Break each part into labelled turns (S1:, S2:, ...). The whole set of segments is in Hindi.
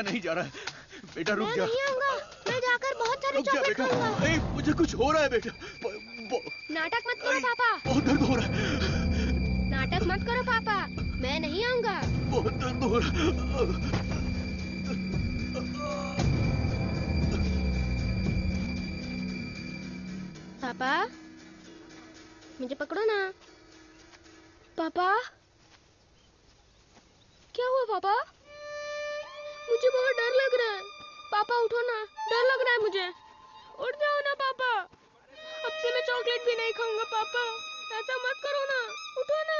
S1: नहीं जा रहा है बेटा, रुक जा।
S2: मैं नहीं आऊंगा, मैं जाकर बहुत सारे चॉकलेट खाऊंगा।
S1: नहीं, मुझे कुछ हो रहा है बेटा।
S2: नाटक मत करो पापा।
S1: बहुत दर्द हो रहा है।
S2: नाटक मत करो पापा, मैं नहीं आऊंगा।
S1: बहुत दर्द हो रहा है।
S2: पापा, मुझे पकड़ो ना। पापा, क्या हुआ पापा? मुझे बहुत डर लग रहा है। पापा उठो ना, डर लग रहा है मुझे। उठ जाओ ना पापा। अब से मैं चॉकलेट भी नहीं खाऊंगा पापा। ऐसा मत करो ना, उठो ना।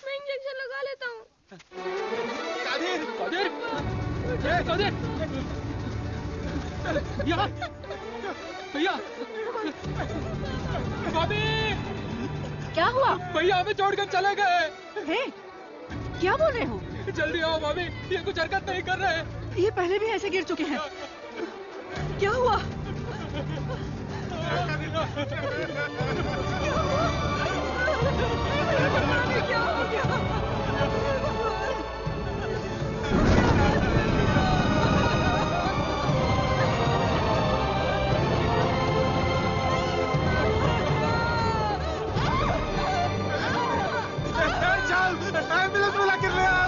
S2: मैं इंजेक्शन लगा लेता हूँ।
S3: कादिर, कादिर, कादिर, भैया, भैया, भाभी,
S4: क्या हुआ?
S3: भैया हमें छोड़कर चले गए।
S4: हे, क्या बोल रहे हो?
S3: जल्दी आओ भाभी, ये कुछ हरकत नहीं कर रहे।
S4: ये पहले भी ऐसे गिर चुके हैं। क्या हुआ? क्या हो गया?
S3: एम्बुलेंस बुला के ले आओ।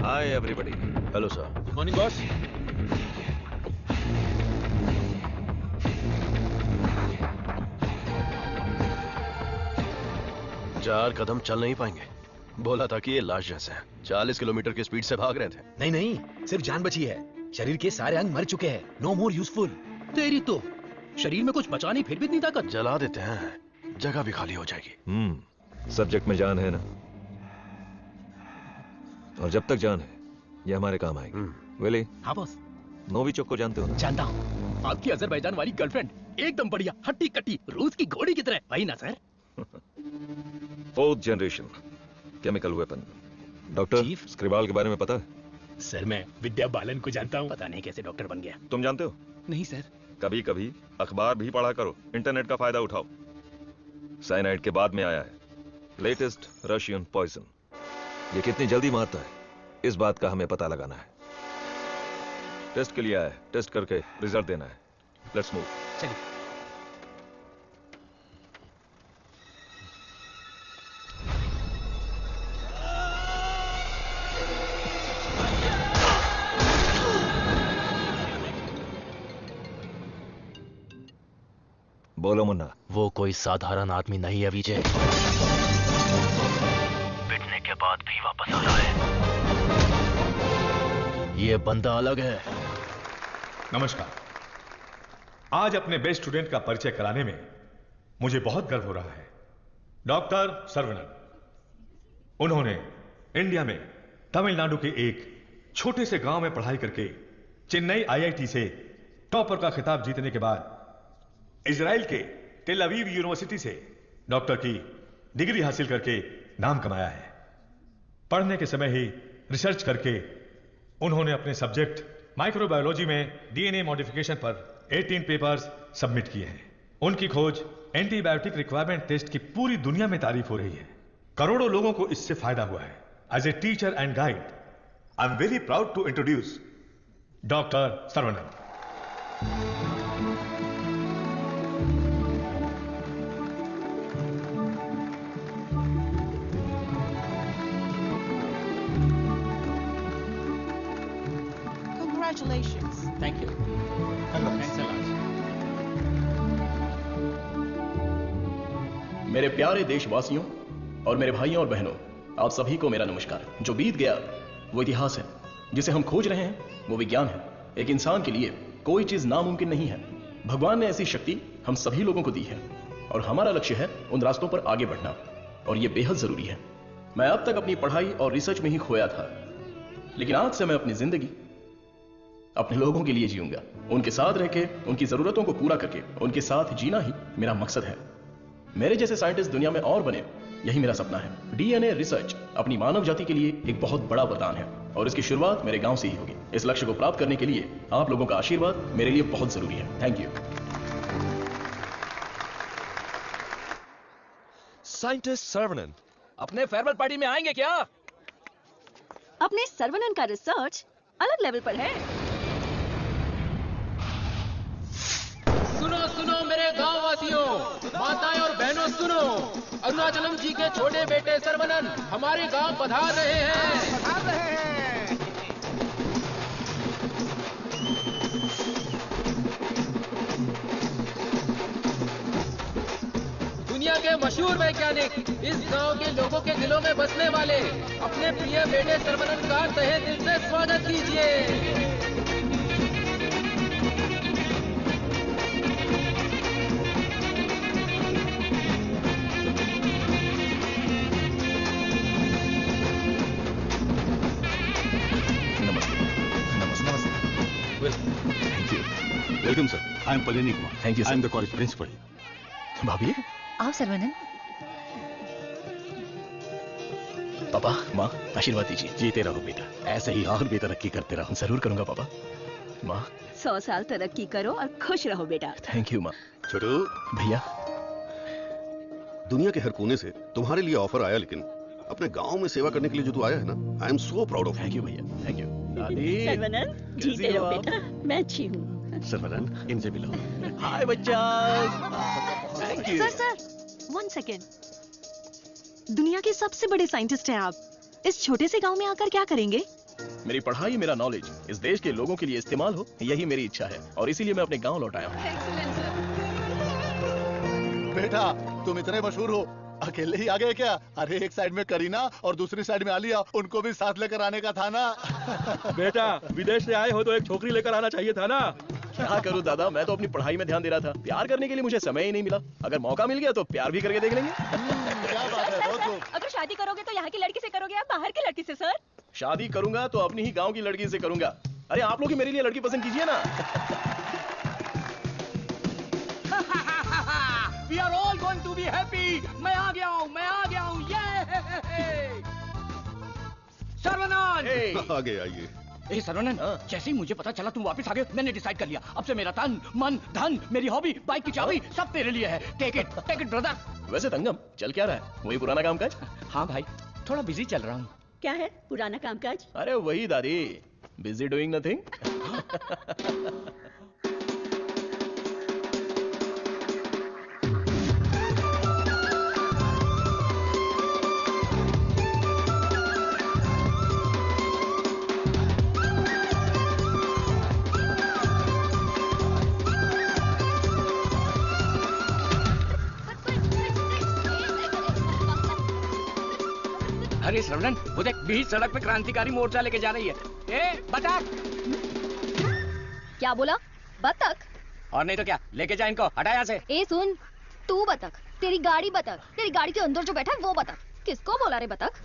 S5: Hi everybody. Hello sir.
S3: Good morning boss.
S5: चार कदम चल नहीं पाएंगे। बोला था कि ये लाश जैसे हैं। 40 किलोमीटर की स्पीड से भाग रहे थे।
S6: नहीं नहीं, सिर्फ जान बची है। शरीर के सारे अंग मर चुके हैं। No more useful.
S7: तेरी तो शरीर में कुछ बचा नहीं, फिर भी इतनी ताकत।
S5: जला देते हैं, जगह भी खाली हो जाएगी।
S8: सब्जेक्ट में जान है ना, और जब तक जान है ये हमारे काम आएगी। विली।
S7: हाँ बॉस।
S8: नोविचोक को जानते हो ना?
S7: जानता हूँ। आपकी अजरबैजान वाली गर्लफ्रेंड एकदम बढ़िया, हट्टी कट्टी, रूस की घोड़ी की तरह। वही ना सर?
S8: 4th generation chemical weapon. Doctor Skripal के बारे में पता है?
S7: सर मैं विद्या बालन को जानता हूँ। पता नहीं कैसे डॉक्टर बन गया।
S8: तुम जानते हो?
S7: नहीं सर।
S8: कभी कभी अखबार भी पढ़ा करो, इंटरनेट का फायदा उठाओ। साइनाइड के बाद में आया है लेटेस्ट रशियन पॉइजन। ये कितनी जल्दी मारता है, इस बात का हमें पता लगाना है। टेस्ट के लिए आया है, टेस्ट करके रिजल्ट देना है। Let's move.
S7: चलिए।
S8: बोलो मुन्ना।
S9: वो कोई साधारण आदमी नहीं है विजय। पिटने के बाद भी वापस आ रहा है। ये बंदा अलग है।
S10: नमस्कार। आज अपने बेस्ट स्टूडेंट का परिचय कराने में मुझे बहुत गर्व हो रहा है। डॉक्टर सर्वनन। उन्होंने इंडिया में तमिलनाडु के एक छोटे से गांव में पढ़ाई करके चेन्नई आईआईटी से टॉपर का खिताब जीतने के बाद इजराइल के टेल अवीव यूनिवर्सिटी से डॉक्टर की डिग्री हासिल करके नाम कमाया है। पढ़ने के समय ही रिसर्च करके उन्होंने अपने सब्जेक्ट माइक्रोबायोलॉजी में डीएनए मॉडिफिकेशन पर 18 पेपर्स सबमिट किए हैं। उनकी खोज एंटीबायोटिक रिक्वायरमेंट टेस्ट की पूरी दुनिया में तारीफ हो रही है। करोड़ों लोगों को इससे फायदा हुआ है। As a teacher and guide, I am very proud to introduce doctor Saravanan.
S11: Congratulations.
S7: Thank you. Thanks a lot. मेरे प्यारे देशवासियों और मेरे भाइयों और बहनों, आप सभी को मेरा नमस्कार। जो बीत गया वो इतिहास है, जिसे हम खोज रहे हैं वो विज्ञान है। एक इंसान के लिए कोई चीज नामुमकिन नहीं है। भगवान ने ऐसी शक्ति हम सभी लोगों को दी है और हमारा लक्ष्य है उन रास्तों पर आगे बढ़ना, और ये बेहद जरूरी है। मैं अब तक अपनी पढ़ाई और रिसर्च में ही खोया था, लेकिन आज से मैं अपनी जिंदगी अपने लोगों के लिए जीऊंगा। उनके साथ रह के, उनकी जरूरतों को पूरा करके उनके साथ जीना ही मेरा मकसद है। मेरे जैसे साइंटिस्ट दुनिया में और बने, यही मेरा सपना है। डीएनए रिसर्च अपनी मानव जाति के लिए एक बहुत बड़ा वरदान है और इसकी शुरुआत मेरे गांव से ही होगी। इस लक्ष्य को प्राप्त करने के लिए आप लोगों का आशीर्वाद मेरे लिए बहुत जरूरी है। Thank you.
S8: साइंटिस्ट सर्वनन
S7: अपने फेयरवेल पार्टी में आएंगे क्या?
S4: अपने सर्वनन का रिसर्च अलग लेवल पर है।
S3: सुनो सुनो मेरे गांव वासियों, माताएं और बहनों सुनो, अरुणाचलम जी के छोटे बेटे सर्वनन हमारे गांव पधार रहे हैं। दुनिया के मशहूर वैज्ञानिक, इस गांव के लोगों के दिलों में बसने वाले अपने प्रिय बेटे सर्वनन का तहे दिल से स्वागत कीजिए।
S1: Welcome sir, I am Palani Kumar.
S7: Thank you
S1: I am the college principal.
S7: भाभी,
S4: आओ सर्वनन।
S7: पापा, माँ, आशीर्वाद दीजिए।
S9: जीते रहो बेटा, ऐसे ही और भी तरक्की करते रहो।
S7: जरूर करूंगा पापा। माँ,
S4: 100 साल तरक्की करो और खुश रहो बेटा।
S7: थैंक यू माँ।
S12: छोटू
S7: भैया,
S12: दुनिया के हर कोने से तुम्हारे लिए ऑफर आया, लेकिन अपने गांव में सेवा करने के लिए जो तू आया है ना, आई am so proud of.
S7: Thank you भैया, थैंक यू।
S4: सर्वनन, जीते रहो बेटा, मैं अच्छी हूँ।
S9: सर्वनन, इनसे मिलो।
S7: हाय बच्चा। Thank you.
S4: Sir 1 second. दुनिया के सबसे बड़े साइंटिस्ट हैं आप। इस छोटे से गांव में आकर क्या करेंगे?
S7: मेरी पढ़ाई, मेरा नॉलेज इस देश के लोगों के लिए इस्तेमाल हो, यही मेरी इच्छा है और इसीलिए मैं अपने गांव लौट आया हूँ।
S1: बेटा तुम इतने मशहूर हो, अकेले ही आ गए क्या? अरे एक साइड में करीना और दूसरी साइड में आलिया, उनको भी साथ लेकर आने का था ना।
S5: बेटा विदेश से आए हो तो एक छोकरी लेकर आना चाहिए था ना।
S7: क्या करूं दादा, मैं तो अपनी पढ़ाई में ध्यान दे रहा था। प्यार करने के लिए मुझे समय ही नहीं मिला। अगर मौका मिल गया तो प्यार भी करके देख लेंगे।
S1: क्या बात है, बहुत खूब।
S4: अगर शादी करोगे तो यहाँ की लड़की से करोगे या बाहर की लड़की से? सर
S7: शादी करूंगा तो अपनी ही गांव की लड़की से करूंगा। अरे आप लोग ही मेरे लिए लड़की पसंद कीजिए ना।
S3: We are all going to be happy. मैं आ गया हूँ, मैं आ गया हूँ। ये सर्वनन।
S12: आगे आइए।
S7: ए सर्वनन, जैसे ही मुझे पता चला तुम वापस आ गए, मैंने डिसाइड कर लिया अब से मेरा तन, मन, धन, मेरी हॉबी, बाइक की चाबी सब तेरे लिए है। Take it brother. वैसे तंगम चल क्या रहा है? वही पुराना कामकाज? हाँ भाई, थोड़ा बिजी चल रहा हूँ।
S4: क्या है पुराना कामकाज?
S7: अरे वही दादी, बिजी डूइंग नथिंग।
S3: अरे श्रवणन, वो देख बीच सड़क पे क्रांतिकारी मोर्चा लेके जा रही है। ए बतख।
S2: क्या बोला? बतख?
S3: और नहीं तो क्या, लेके जा इनको, हटा यहाँ से।
S2: ए सुन, तू बतख, तेरी गाड़ी बतख, तेरी गाड़ी के अंदर जो बैठा है वो बतख। किसको बोला रे बतख?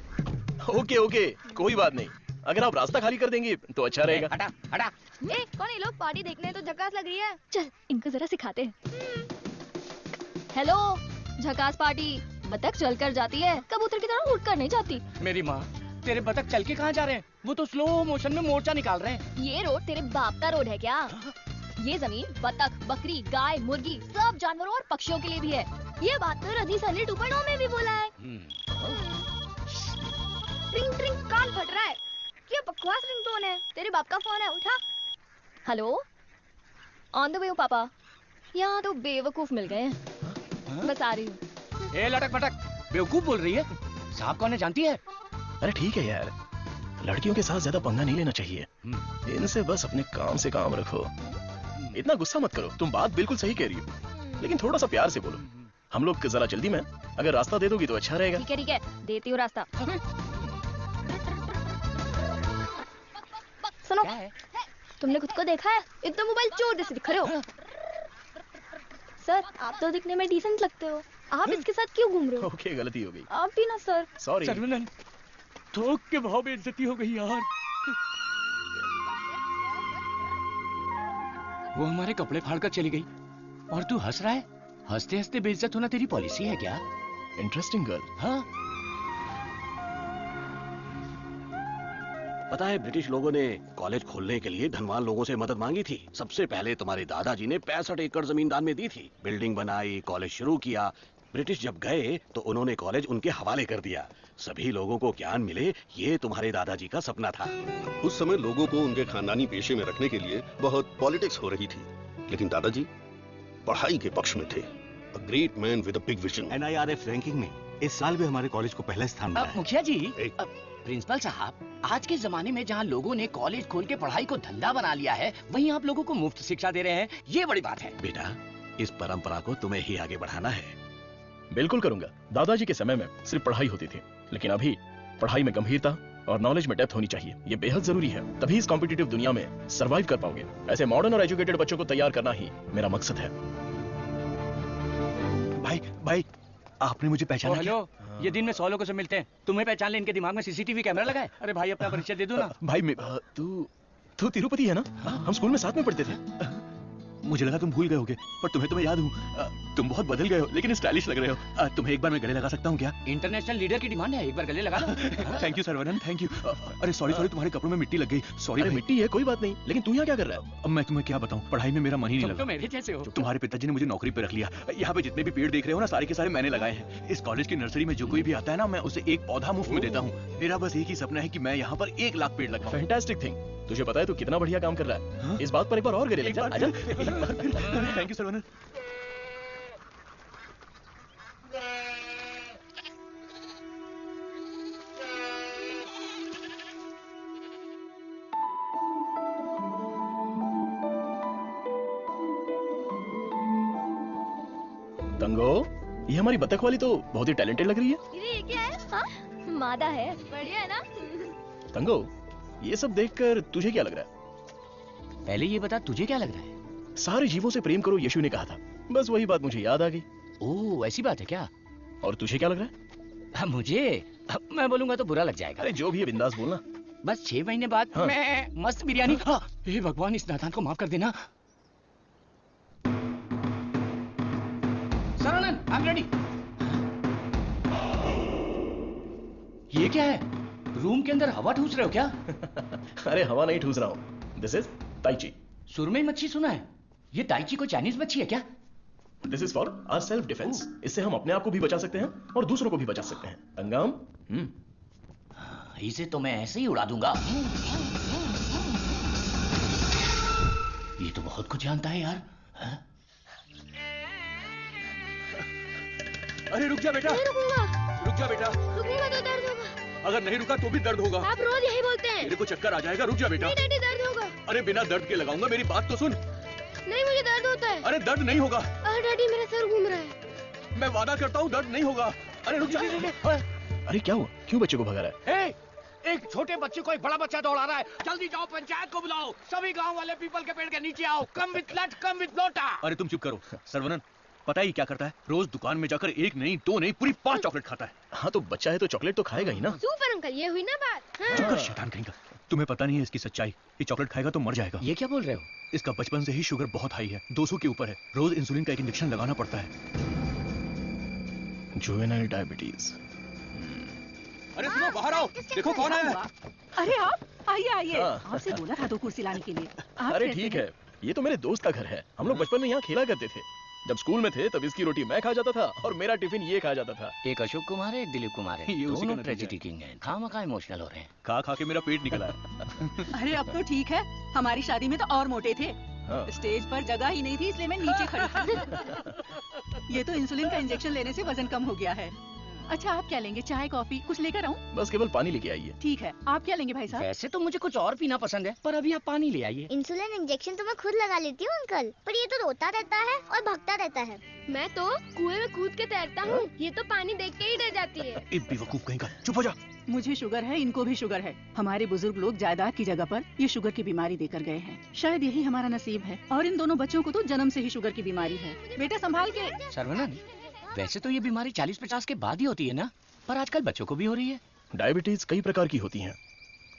S7: ओके कोई बात नहीं, अगर आप रास्ता खाली कर देंगी तो अच्छा रहेगा।
S3: हटा हटा।
S2: ए, कौन ये लोग? पार्टी देखने तो झकास लग रही है।
S4: चल इनको जरा सिखाते हैं। हेलो, झकास पार्टी। बतख चल कर जाती है, कबूतर की तरह उड़ कर नहीं जाती।
S11: मेरी माँ, तेरे बतख चल के कहाँ जा रहे हैं? वो तो स्लो मोशन में मोर्चा निकाल रहे हैं।
S4: ये रोड तेरे बाप का रोड है क्या? ये जमीन बतख, बकरी, गाय, मुर्गी सब जानवरों और पक्षियों के लिए भी है।
S2: ये बात तो रजनी सर ने 2.0 में भी बोला है। ट्रिंग ट्रिंग कान फट रहा है। ये बकवास रिंगटोन है। तेरे बाप का फोन है, उठा।
S4: हेलो, ऑन द वे हूँ पापा। यहाँ तो बेवकूफ मिल गए हैं। बस आ रही हूँ।
S11: ए लटक पटक, बेवकूफ बोल रही है? साहब कौन है जानती है?
S7: अरे ठीक है यार, लड़कियों के साथ ज्यादा पंगा नहीं लेना चाहिए। इनसे बस अपने काम से काम रखो। इतना गुस्सा मत करो, तुम बात बिल्कुल सही कह रही हो, लेकिन थोड़ा सा प्यार से बोलो। हम लोग जरा जल्दी में, अगर रास्ता दे दोगी तो अच्छा रहेगा।
S4: ठीक है, देती हूँ रास्ता।
S2: सुनो, तुमने खुद को देखा है? इतना मोबाइल चोर जैसे दिख रहे हो। सर, आप तो दिखने में डिसेंट लगते हो। आप इसके साथ क्यों घूम रहे हो?
S7: ओके, गलती हो गई।
S2: आप भी ना सर।
S7: सॉरी।
S11: सर्वनन, थोक के भाव में इज्जती हो गई यार। वो हमारे कपड़े फाड़ कर चली गई और तू हंस रहा है? हंसते हंसते बेइज्जत होना तेरी पॉलिसी है क्या?
S7: Interesting girl.
S11: हाँ,
S9: पता है ब्रिटिश लोगों ने कॉलेज खोलने के लिए धनवान लोगों से मदद मांगी थी। सबसे पहले तुम्हारे दादाजी ने 65 एकड़ जमीन दान में दी थी। बिल्डिंग बनाई, कॉलेज शुरू किया। ब्रिटिश जब गए तो उन्होंने कॉलेज उनके हवाले कर दिया। सभी लोगों को ज्ञान मिले, ये तुम्हारे दादाजी का सपना था।
S12: उस समय लोगों को उनके खानदानी पेशे में रखने के लिए बहुत पॉलिटिक्स हो रही थी, लेकिन दादाजी पढ़ाई के पक्ष में थे। A great man with a big vision.
S9: NIRF ranking में इस साल भी हमारे कॉलेज को पहला स्थान मिला है।
S11: मुखिया जी, प्रिंसिपल साहब, आज के जमाने में जहाँ लोगों ने कॉलेज खोल के पढ़ाई को धंधा बना लिया है, वहीं आप लोगों को मुफ्त शिक्षा दे रहे हैं। ये बड़ी बात है।
S9: बेटा, इस परंपरा को तुम्हें ही आगे बढ़ाना है।
S7: बिल्कुल करूंगा। दादाजी के समय में सिर्फ पढ़ाई होती थी, लेकिन अभी पढ़ाई में गंभीरता और नॉलेज में डेप्थ होनी चाहिए। ये बेहद जरूरी है, तभी इस कॉम्पिटिटिव दुनिया में सरवाइव कर पाओगे। ऐसे मॉडर्न और एजुकेटेड बच्चों को तैयार करना ही मेरा मकसद है।
S9: भाई, आपने मुझे पहचाना?
S11: हेलो, ये दिन में 100 लोगों से मिलते हैं, तुम्हें पहचान ले इनके दिमाग में सीसीटीवी कैमरा लगा है। अरे भाई, अपना परिचय दे दो ना।
S7: भाई, तू तिरुपति है ना? हम स्कूल में साथ में पढ़ते थे।
S9: मुझे लगा तुम भूल गए होगे, पर तुम्हें तो मैं याद हूँ। तुम बहुत बदल गए हो, लेकिन स्टाइलिश लग रहे हो। तुम्हें एक बार मैं गले लगा सकता हूँ क्या?
S11: इंटरनेशनल लीडर की डिमांड है, एक बार गले लगा लो।
S9: Thank you Saravanan, thank you. अरे सॉरी, तुम्हारे कपड़ों में मिट्टी लग गई। सॉरी।
S7: अरे मिट्टी है, कोई बात नहीं, लेकिन तू यहाँ क्या कर रहा है?
S9: अब मैं तुम्हें क्या बताऊँ, पढ़ाई में मेरा मन ही नहीं
S11: तुम तो
S9: लगा।
S11: मेरे जैसे हो।
S9: तुम्हारे पिताजी ने मुझे नौकरी पे रख लिया। यहाँ पे जितने भी पेड़ देख रहे हो ना, सारे के सारे मैंने लगाए हैं। इस कॉलेज की नर्सरी में जो कोई भी आता है ना, मैं उसे एक पौधा मुफ्त में देता हूँ। मेरा बस एक ही सपना है कि मैं यहाँ पर 1 लाख पेड़ लगाऊं।
S7: Fantastic thing. तुझे पता है तू कितना बढ़िया काम कर रहा है? हाँ? इस बात पर एक बार और गले लग जा। आजा।
S9: Thank you Saravanan.
S7: तंगो, ये हमारी बतख वाली तो बहुत ही टैलेंटेड लग रही है।
S2: ये क्या है? हाँ?
S4: मादा है।
S2: बढ़िया है ना?
S7: तंगो, ये सब देखकर तुझे क्या लग रहा है?
S11: पहले ये बता, तुझे क्या लग रहा है?
S7: सारे जीवों से प्रेम करो, यीशु ने कहा था। बस वही बात मुझे याद आ गई।
S11: ओह, ऐसी बात है क्या?
S7: और तुझे क्या लग रहा है?
S11: मुझे, मैं बोलूंगा तो बुरा लग जाएगा।
S7: अरे जो भी है बिंदास बोलना।
S11: बस 6 महीने बाद
S7: हाँ।
S11: मैं मस्त बिरयानी। हे भगवान, इस नादान को माफ कर देना। Saravanan, I am ready. ये क्या है? रूम के अंदर हवा ठूस रहे हो क्या?
S7: अरे हवा नहीं ठूस रहा हूँ। This is tai chi.
S11: सुरमई मच्छी सुना है, ये ताइची को चाइनीज मच्छी है क्या?
S7: This is for our self defence. इससे हम अपने आप को भी बचा सकते हैं और दूसरों को भी बचा सकते हैं। अंगाम,
S11: इसे तो मैं ऐसे ही उड़ा दूंगा। ये तो बहुत कुछ जानता है यार।
S9: अरे रुक जा बेटा।
S2: नहीं रुकूंगा।
S9: रुक जा बेटा।
S2: रुकूंगा तो दर्द होगा।
S9: अगर नहीं रुका तो भी दर्द होगा।
S2: आप रोज यही बोलते हैं।
S9: मेरे को चक्कर आ जाएगा, रुक जा बेटा।
S2: नहीं डैडी, दर्द होगा।
S9: अरे बिना दर्द के लगाऊंगा, मेरी बात तो सुन।
S2: नहीं, मुझे दर्द होता है।
S9: अरे दर्द नहीं होगा।
S2: अरे डैडी, मेरा सर घूम रहा है।
S9: मैं वादा करता हूँ दर्द नहीं होगा। अरे रुक जा।
S7: अरे क्या हुआ? क्यों बच्चे को भगा रहा है?
S11: एक छोटे बच्चे को एक बड़ा बच्चा दौड़ा रहा है। जल्दी जाओ, पंचायत को बुलाओ। सभी गांव वाले पीपल के पेड़ के नीचे आओ। कम विथ लट, कम विथ लोटा।
S9: अरे तुम चुप करो। सर्वनन, पता ही क्या करता है? रोज दुकान में जाकर 1 नहीं 2 नहीं पूरी 5 चॉकलेट खाता है।
S7: हाँ तो बच्चा है तो चॉकलेट तो खाएगा ही ना।
S2: सुपर अंकल, ये हुई ना बात। हाँ।
S9: चुप कर शैतान कहीं का।
S6: तुम्हें पता नहीं है इसकी सच्चाई। ये चॉकलेट खाएगा तो मर जाएगा।
S11: ये क्या बोल रहे हो?
S6: इसका बचपन से ही शुगर बहुत हाई है, 200 के ऊपर है। रोज इंसुलिन का एक इंजेक्शन लगाना पड़ता है।
S7: Juvenile diabetes.
S6: अरे सुनो, बाहर आओ, देखो कौन आया है।
S13: अरे आप आइए आइए,
S6: हाँ।
S13: आपसे बोला था 2 कुर्सी लाने के लिए। आप
S7: अरे
S13: कैसे
S7: ठीक
S13: हैं?
S7: है, ये तो मेरे दोस्त का घर है। हम लोग बचपन में यहाँ खेला करते थे। जब स्कूल में थे तब इसकी रोटी मैं खा जाता था और मेरा टिफिन ये खा जाता था।
S11: एक अशोक कुमार है, एक दिलीप कुमार है।
S6: ये उसी का
S11: दोनों
S6: नतीजा
S11: ट्रेजेडी किंग हैं। खामखा इमोशनल हो रहे हैं।
S6: खा खा के मेरा पेट निकला है।
S13: अरे अब तो ठीक है, हमारी शादी में तो और मोटे थे।
S7: हाँ।
S13: स्टेज पर जगह ही नहीं थी, इसलिए मैं नीचे खड़ी थी। ये तो इंसुलिन का इंजेक्शन लेने से वजन कम हो गया है। अच्छा आप क्या लेंगे, चाय कॉफी कुछ लेकर आऊं?
S7: बस केवल पानी लेके आइए।
S13: ठीक है, आप क्या लेंगे भाई साहब?
S11: वैसे तो मुझे कुछ और पीना पसंद है, पर अभी आप पानी ले आइए।
S2: इंसुलिन इंजेक्शन तो मैं खुद लगा लेती हूँ अंकल, पर ये तो रोता रहता है और भगता रहता है। मैं तो कुएं में कूद के तैरता हूँ, ये तो पानी देख के ही डर जाती है।
S6: ए बेवकूफ कहीं का, चुप हो जा।
S13: मुझे शुगर है, इनको भी शुगर है। हमारे बुजुर्ग लोग जायदाद की जगह पर ये शुगर की बीमारी देकर गए हैं। शायद यही हमारा नसीब है। और इन दोनों बच्चों को तो जन्म से ही शुगर की बीमारी है। बेटा संभाल के।
S11: सर्वनन, वैसे तो ये बीमारी 40-50 के बाद ही होती है ना, पर आजकल बच्चों को भी हो रही है।
S7: डायबिटीज कई प्रकार की होती हैं।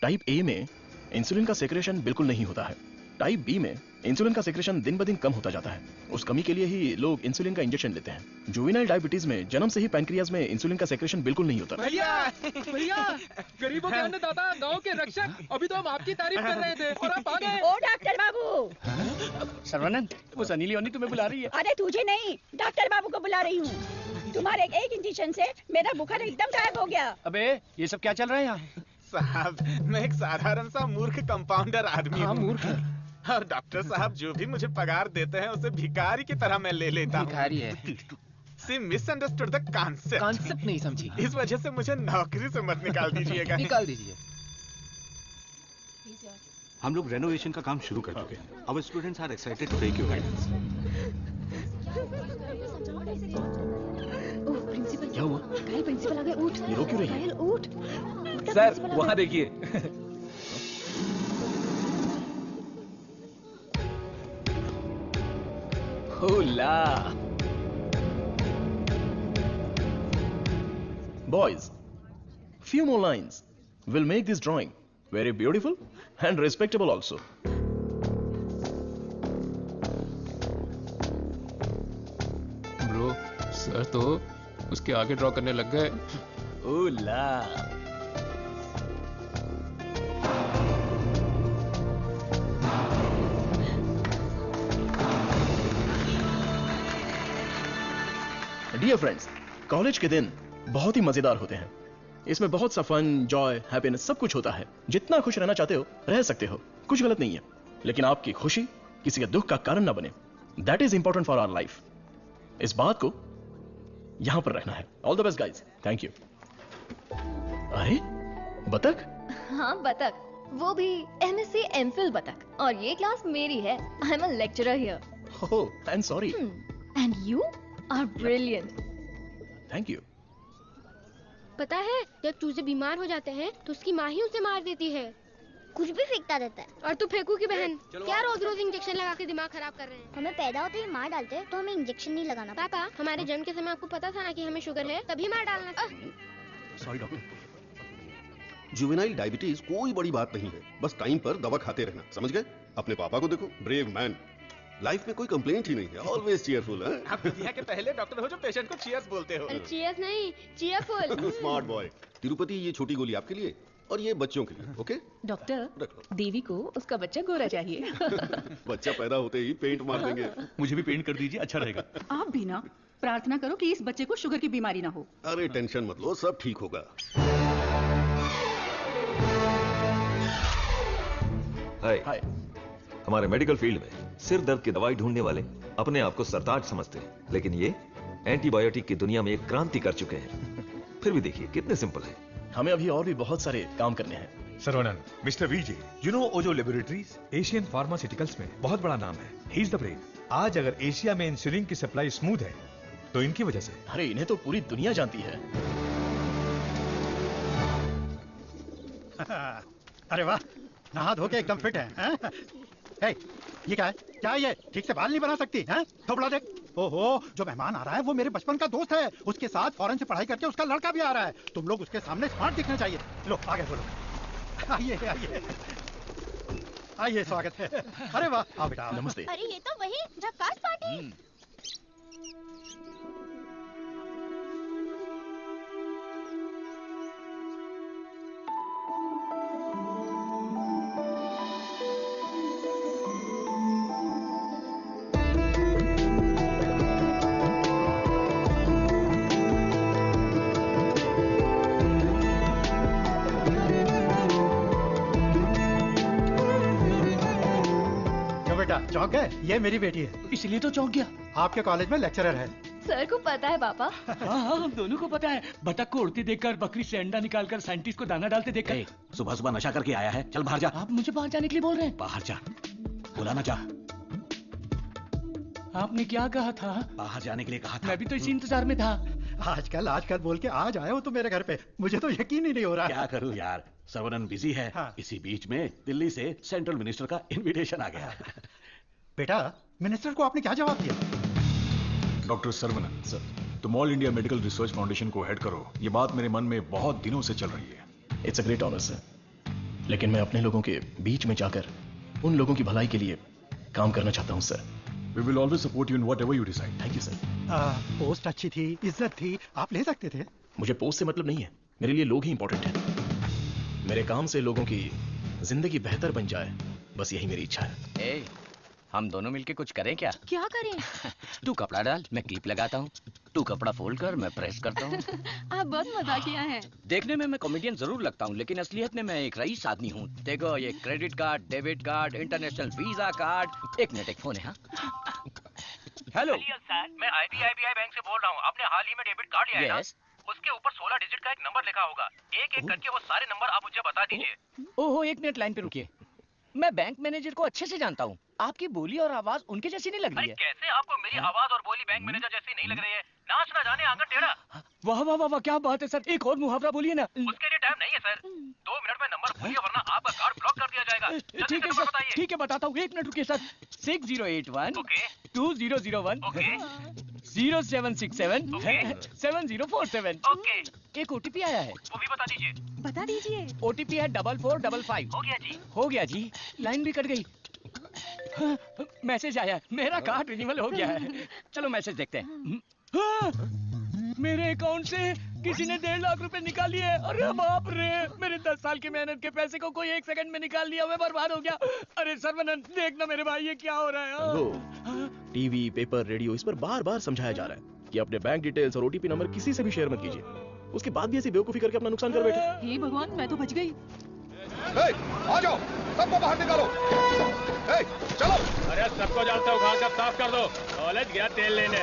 S7: टाइप ए में इंसुलिन का सेक्रेशन बिल्कुल नहीं होता है। टाइप बी में इंसुलिन का सेक्रेशन दिन ब दिन कम होता जाता है। उस कमी के लिए ही लोग इंसुलिन का इंजेक्शन लेते हैं। जुवेनाइल डायबिटीज में जन्म से ही पैंक्रियाज में इंसुलिन का सेक्रेशन बिल्कुल नहीं होता।
S3: भैया गरीबों के अन्नदाता, गांव के रक्षक, अभी तो हम आपकी तारीफ कर रहे थे और आप आ गए।
S14: ओ डॉक्टर बाबू।
S11: सर्वनन, वो सनी लियोनी तुम्हें बुला रही है।
S14: अरे तुझे नहीं, डॉक्टर बाबू को बुला रही हूँ। तुम्हारे एक इंजेक्शन से मेरा बुखार एकदम गायब हो गया।
S11: अबे ये सब क्या चल रहा है यहाँ?
S15: साहब मैं एक साधारण सा मूर्ख कंपाउंडर आदमी हूँ।
S3: मूर्ख है।
S15: और डॉक्टर साहब जो भी मुझे पगार देते हैं उसे भिखारी की तरह मैं ले लेता हूँ।
S3: भिखारी है।
S15: सी मिसअंडरस्टूड द कॉन्सेप्ट।
S3: कॉन्सेप्ट नहीं समझी।
S15: इस वजह से मुझे नौकरी से मत निकाल दीजिएगा।
S3: निकाल दीजिए।
S12: हम लोग रेनोवेशन का काम शुरू कर चुके हैं। Our students are excited to take your guidance.
S4: Oh principal,
S7: क्या हुआ?
S4: कायल प्रिंसिपल आ गए, उठ।
S7: ये रो क्यों रही है?
S4: कायल उठ।
S3: सर वहाँ देखिए।
S7: होला। Boys, few more lines will make this drawing very beautiful and respectable also.
S3: Bro, sir तो उसके आगे ड्रॉ करने लग गए।
S7: होला। डियर फ्रेंड्स, कॉलेज के दिन बहुत ही मजेदार होते हैं। इसमें बहुत सा फन, जॉय, हैप्पीनेस सब कुछ होता है। जितना खुश रहना चाहते हो रह सकते हो, कुछ गलत नहीं है, लेकिन आपकी खुशी किसी के दुख का कारण ना बने। That is important for our life. इस बात को यहां पर रखना है। All the best guys. Thank you. अरे बतख?
S4: हाँ बतख, वो भी MSc MPhil बतख। और ये क्लास मेरी है। I am a lecturer here.
S7: Oh, I am sorry.
S4: And you are brilliant.
S7: Thank you.
S2: पता है जब चूजे बीमार हो जाते हैं तो उसकी माँ ही उसे मार देती है। कुछ भी फेंकता रहता है। और तू फेंकू की बहन, क्या रोज रोज इंजेक्शन लगा के दिमाग खराब कर रहे हैं। हमें पैदा होते ही मार डालते हैं तो हमें इंजेक्शन नहीं लगाना। पापा हमारे जन्म के समय आपको पता था ना कि हमें शुगर है, तभी मार डालना था।
S12: Sorry doctor. जुवेनाइल डायबिटीज कोई बड़ी बात नहीं है, बस टाइम पर दवा खाते रहना, समझ गए? अपने पापा को देखो, ब्रेव मैन, लाइफ में कोई कंप्लेंट ही नहीं है, ऑलवेज चीयरफुल है।
S15: आप दुनिया के पहले डॉक्टर हो जो पेशेंट को चीयर्स बोलते हो।
S2: चीयर्स नहीं, चीयरफुल।
S12: Smart boy. तिरुपति, ये छोटी गोली आपके लिए और ये बच्चों के लिए, ओके?
S13: डॉक्टर, देवी को उसका बच्चा गोरा चाहिए।
S12: बच्चा पैदा होते ही पेंट मार देंगे।
S6: मुझे भी पेंट कर दीजिए, अच्छा रहेगा।
S13: आप भी ना प्रार्थना करो कि इस बच्चे को शुगर की बीमारी ना हो।
S12: अरे टेंशन मत लो, सब ठीक होगा।
S8: हाय। हमारे मेडिकल फील्ड में सिर दर्द की दवाई ढूंढने वाले अपने आप को सरताज समझते हैं, लेकिन ये एंटीबायोटिक की दुनिया में एक क्रांति कर चुके हैं। फिर भी देखिए कितने सिंपल है।
S7: हमें अभी और भी बहुत सारे काम करने हैं।
S10: Saravanan, mister VJ, you know Ojo laboratories Asian pharmaceuticals में बहुत बड़ा नाम है। He is the brain. आज अगर एशिया में इंसुलिन की सप्लाई स्मूथ है तो इनकी वजह से।
S7: अरे इन्हें तो पूरी दुनिया जानती है।
S16: अरे वाह, नहा धो के एकदम फिट है, हैं? हे, ये क्या है? क्या है ये? ठीक से बाल नहीं बना सकती हैं? थोपड़ा देख। ओहो, जो मेहमान आ रहा है वो मेरे बचपन का दोस्त है। उसके साथ फॉरेन से पढ़ाई करके उसका लड़का भी आ रहा है। तुम लोग उसके सामने स्मार्ट दिखना चाहिए। लो आगे बोलो। आइए आइए आइए, स्वागत है। अरे वाह, आओ बेटा।
S7: नमस्ते।
S2: अरे ये तो वही झक्कास पार्टी।
S16: चौंक गए? ये मेरी बेटी है।
S11: इसलिए तो चौंक गया।
S16: आपके कॉलेज में लेक्चरर है।
S4: सर को पता है पापा।
S11: हाँ हम दोनों को पता है। बतख को उड़ती देखकर, बकरी से अंडा निकालकर, साइंटिस्ट को दाना डालते देखकर।
S9: सुबह सुबह नशा करके आया है, चल बाहर जा।
S11: आप मुझे बाहर जाने के लिए बोल रहे हैं?
S9: बाहर जा, बुलाना जा।
S11: आपने क्या कहा था?
S9: बाहर जाने के लिए कहा था।
S11: मैं भी तो इसी इंतजार में था।
S16: आजकल बोल के आज आए हो तो मेरे घर पे, मुझे तो यकीन ही नहीं हो रहा।
S9: क्या करूं यार, सर्वनन बिजी है। इसी बीच में दिल्ली से सेंट्रल मिनिस्टर का इनविटेशन आ गया।
S16: बेटा, मिनिस्टर को आपने क्या जवाब दिया?
S17: डॉक्टर सर्वनन सर, तुम all India medical research foundation को हेड करो, ये बात मेरे मन में बहुत दिनों से चल रही है।
S7: It's a great honour sir, लेकिन मैं अपने लोगों के बीच में जाकर उन लोगों की भलाई के लिए काम करना चाहता हूं sir.
S17: We will always support you in whatever you decide.
S7: Thank you sir.
S16: Post अच्छी थी, इज्जत थी, आप ले सकते थे।
S7: मुझे पोस्ट से मतलब नहीं है, मेरे लिए लोग ही इंपॉर्टेंट हैं। मेरे काम से लोगों की जिंदगी बेहतर बन जाए, बस यही मेरी इच्छा है।
S11: हम दोनों मिलके कुछ करें क्या?
S4: क्या करें?
S11: तू कपड़ा डाल, मैं क्लिप लगाता हूँ। तू कपड़ा फोल्ड कर, मैं प्रेस करता हूँ।
S4: आप बहुत मजाकिया हैं।
S11: देखने में मैं कॉमेडियन जरूर लगता हूँ, लेकिन असलियत में मैं एक रईस आदमी हूँ। देखो, ये credit card, debit card, international visa card. एक मिनट, एक फोन है। हाँ, हेलो
S18: सर, मैं IBI बैंक से बोल रहा हूँ। आपने हाल ही में डेबिट कार्ड लिया है ना? उसके ऊपर 16 डिजिट का एक नंबर लिखा होगा। एक एक करके वो सारे नंबर आप मुझे बता दीजिए।
S11: ओहो, एक मिनट लाइन पे रुकिए। मैं बैंक मैनेजर को अच्छे से जानता हूँ। आपकी बोली और आवाज उनके जैसी नहीं लग रही है।
S18: कैसे आपको मेरी आवाज और बोली बैंक मैनेजर जैसी नहीं लग रही है? नाच ना जाने आंगन टेढ़ा।
S11: वाह वाह वाह वाह, क्या बात है सर। एक और मुहावरा बोलिए ना।
S18: उसके लिए टाइम नहीं है सर, 2 मिनट में नंबर बोलिए वरना आपका कार्ड ब्लॉक कर दिया जाएगा।
S11: ठीक है सर, ठीक है बताता हूँ। 1 मिनट रुकिए सर। 6081 2001 0767 7047। एक OTP आया है,
S18: वो भी बता दीजिए।
S4: बता दीजिए।
S11: OTP है 4455।
S18: हो गया जी।
S11: हो गया जी। लाइन भी कट गई। हाँ, मैसेज आया, मेरा कार्ड रिन्यूअल हो गया है। चलो मैसेज देखते हैं। हाँ, मेरे अकाउंट से किसी ने 1.5 लाख रुपए निकाल लिए। अरे बाप रे, मेरे 10 साल की मेहनत के पैसे को कोई 1 सेकंड में निकाल लिया। मैं बर्बाद हो गया। अरे सर्वनन, देखना मेरे भाई, ये क्या हो रहा है?
S7: टीवी, पेपर, रेडियो, इस पर बार बार समझाया जा रहा है कि अपने बैंक डिटेल्स और OTP नंबर किसी से भी शेयर मत कीजिए। उसके बाद भी ऐसी बेवकूफी करके अपना नुकसान कर बैठे।
S13: हे भगवान, मैं तो बच गई।
S19: आ जाओ, सबको बाहर निकालो। चलो।
S3: अरे सबको जानता हूँ, घर सब साफ कर दो। कॉलेज गया तेल लेने।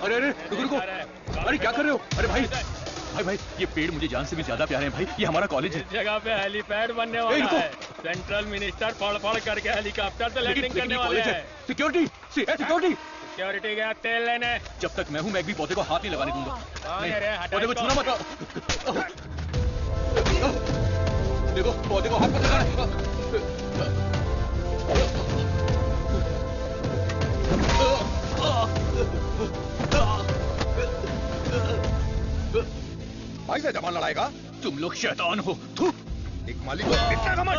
S6: अरे अरे रुको रुको, अरे क्या कर रहे हो? अरे भाई भाई भाई, ये पेड़ मुझे जान से भी ज्यादा प्यारे हैं भाई। ये हमारा कॉलेज है।
S3: इस जगह पे हेलीपैड बनने वाला है। सेंट्रल मिनिस्टर पढ़ करके हेलीकॉप्टर से लैंडिंग करने वाले हैं।
S6: सिक्योरिटी सिक्योरिटी
S3: सिक्योरिटी गया तेल लेने।
S6: जब तक मैं हूँ, मैं भी पौधे को हाथ नहीं लगाने दूंगा। पौधे को छूना मत। देखो, पौधे को हाथ मत लगाना।
S19: भाई से जमान लड़ाएगा?
S6: तुम लोग शैतान हो।
S19: एक मालिक को इतना घमंड।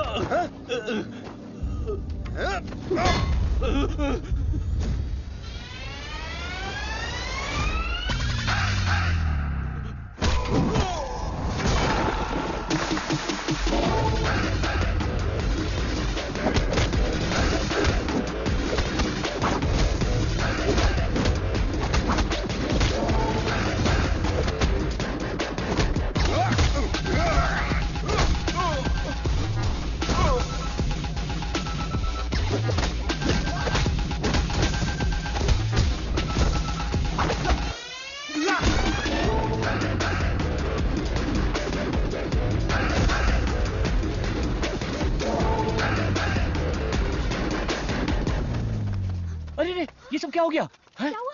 S11: ये सब क्या हो गया? क्या हुआ?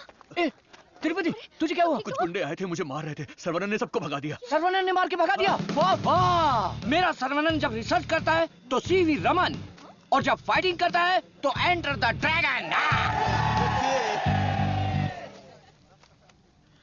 S11: तिरुपति, तुझे क्या हुआ?
S6: कुछ गुंडे आए थे, मुझे मार रहे थे। सर्वनन ने सबको भगा दिया।
S11: सर्वनन ने मार के भगा दिया? वाह वाह! मेरा सर्वनन जब रिसर्च करता है तो CV रमन, और जब फाइटिंग करता है तो एंटर द ड्रैगन।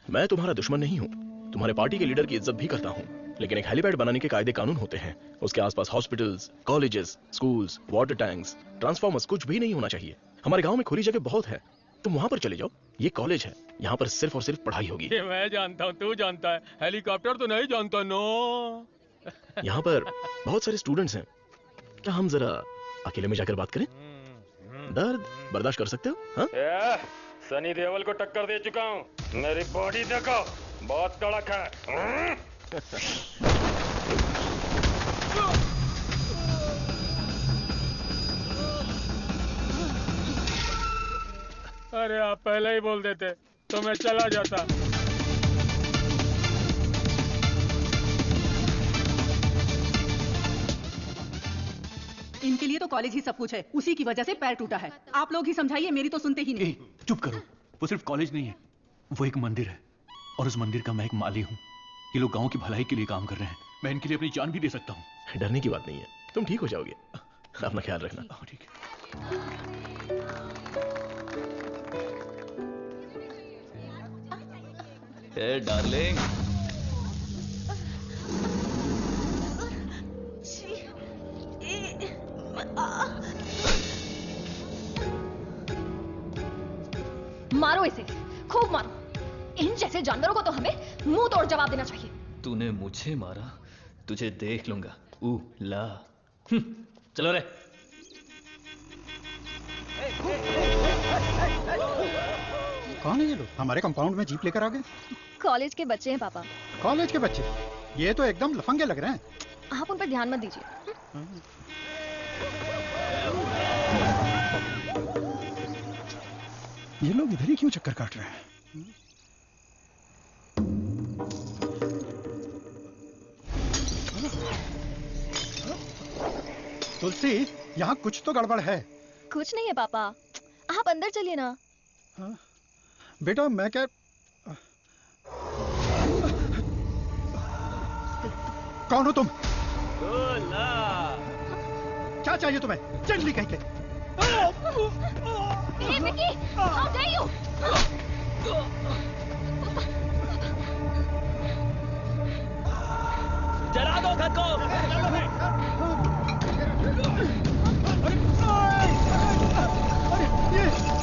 S7: मैं तुम्हारा दुश्मन नहीं हूँ, तुम्हारे पार्टी के लीडर की इज्जत भी करता हूँ। लेकिन एक हेलीपैड बनाने के कायदे कानून होते हैं। उसके आसपास hospitals, colleges, schools, water tanks, transformers कुछ भी नहीं होना चाहिए। हमारे गांव में खुली जगह बहुत है, तुम वहां पर चले जाओ। ये कॉलेज है, यहाँ पर सिर्फ और सिर्फ पढ़ाई होगी।
S3: ये मैं जानता हूँ, तू जानता है, हेलीकॉप्टर तो नहीं जानता। नो,
S7: यहाँ पर बहुत सारे स्टूडेंट्स हैं, क्या हम जरा अकेले में जाकर बात करें? दर्द बर्दाश्त कर सकते हो? हाँ?
S20: सनी देओल को टक्कर दे चुका हूँ, मेरी बॉडी देखो, बहुत कड़क है।
S3: अरे आप पहले ही बोल देते तो मैं चला जाता।
S13: इनके लिए तो कॉलेज ही सब कुछ है, उसी की वजह से पैर टूटा है। आप लोग ही समझाइए, मेरी तो सुनते ही नहीं।
S6: चुप करो, वो सिर्फ कॉलेज नहीं है, वो एक मंदिर है और उस मंदिर का मैं एक माली हूँ। ये लोग गांव की भलाई के लिए काम कर रहे हैं, मैं इनके लिए अपनी जान भी दे सकता हूँ।
S7: डरने की बात नहीं है, तुम ठीक हो जाओगे। अपना ख्याल रखना।
S6: ठीक है। Hey, darling.
S4: मारो इसे, खूब मारो। इन जैसे जानवरों को तो हमें मुंह तोड़ जवाब देना चाहिए।
S6: तूने मुझे मारा, तुझे देख लूंगा। ला। चलो रे।
S16: कौन है ये लोग? हमारे कंपाउंड में जीप लेकर आ गए।
S4: कॉलेज के बच्चे हैं पापा।
S16: कॉलेज के बच्चे? ये तो एकदम लफंगे लग रहे हैं।
S4: आप उन पर ध्यान मत दीजिए।
S16: ये लोग इधर ही क्यों चक्कर काट रहे हैं? तुलसी, यहाँ कुछ तो गड़बड़ है।
S4: कुछ नहीं है पापा, आप अंदर चलिए ना।
S16: हाँ? बेटा मैं क्या, कौन हो तुम? क्या चाहिए तुम्हें? जल्दी कहीं के।
S4: Hey, Vicky, how dare you?
S11: जला दो घर को।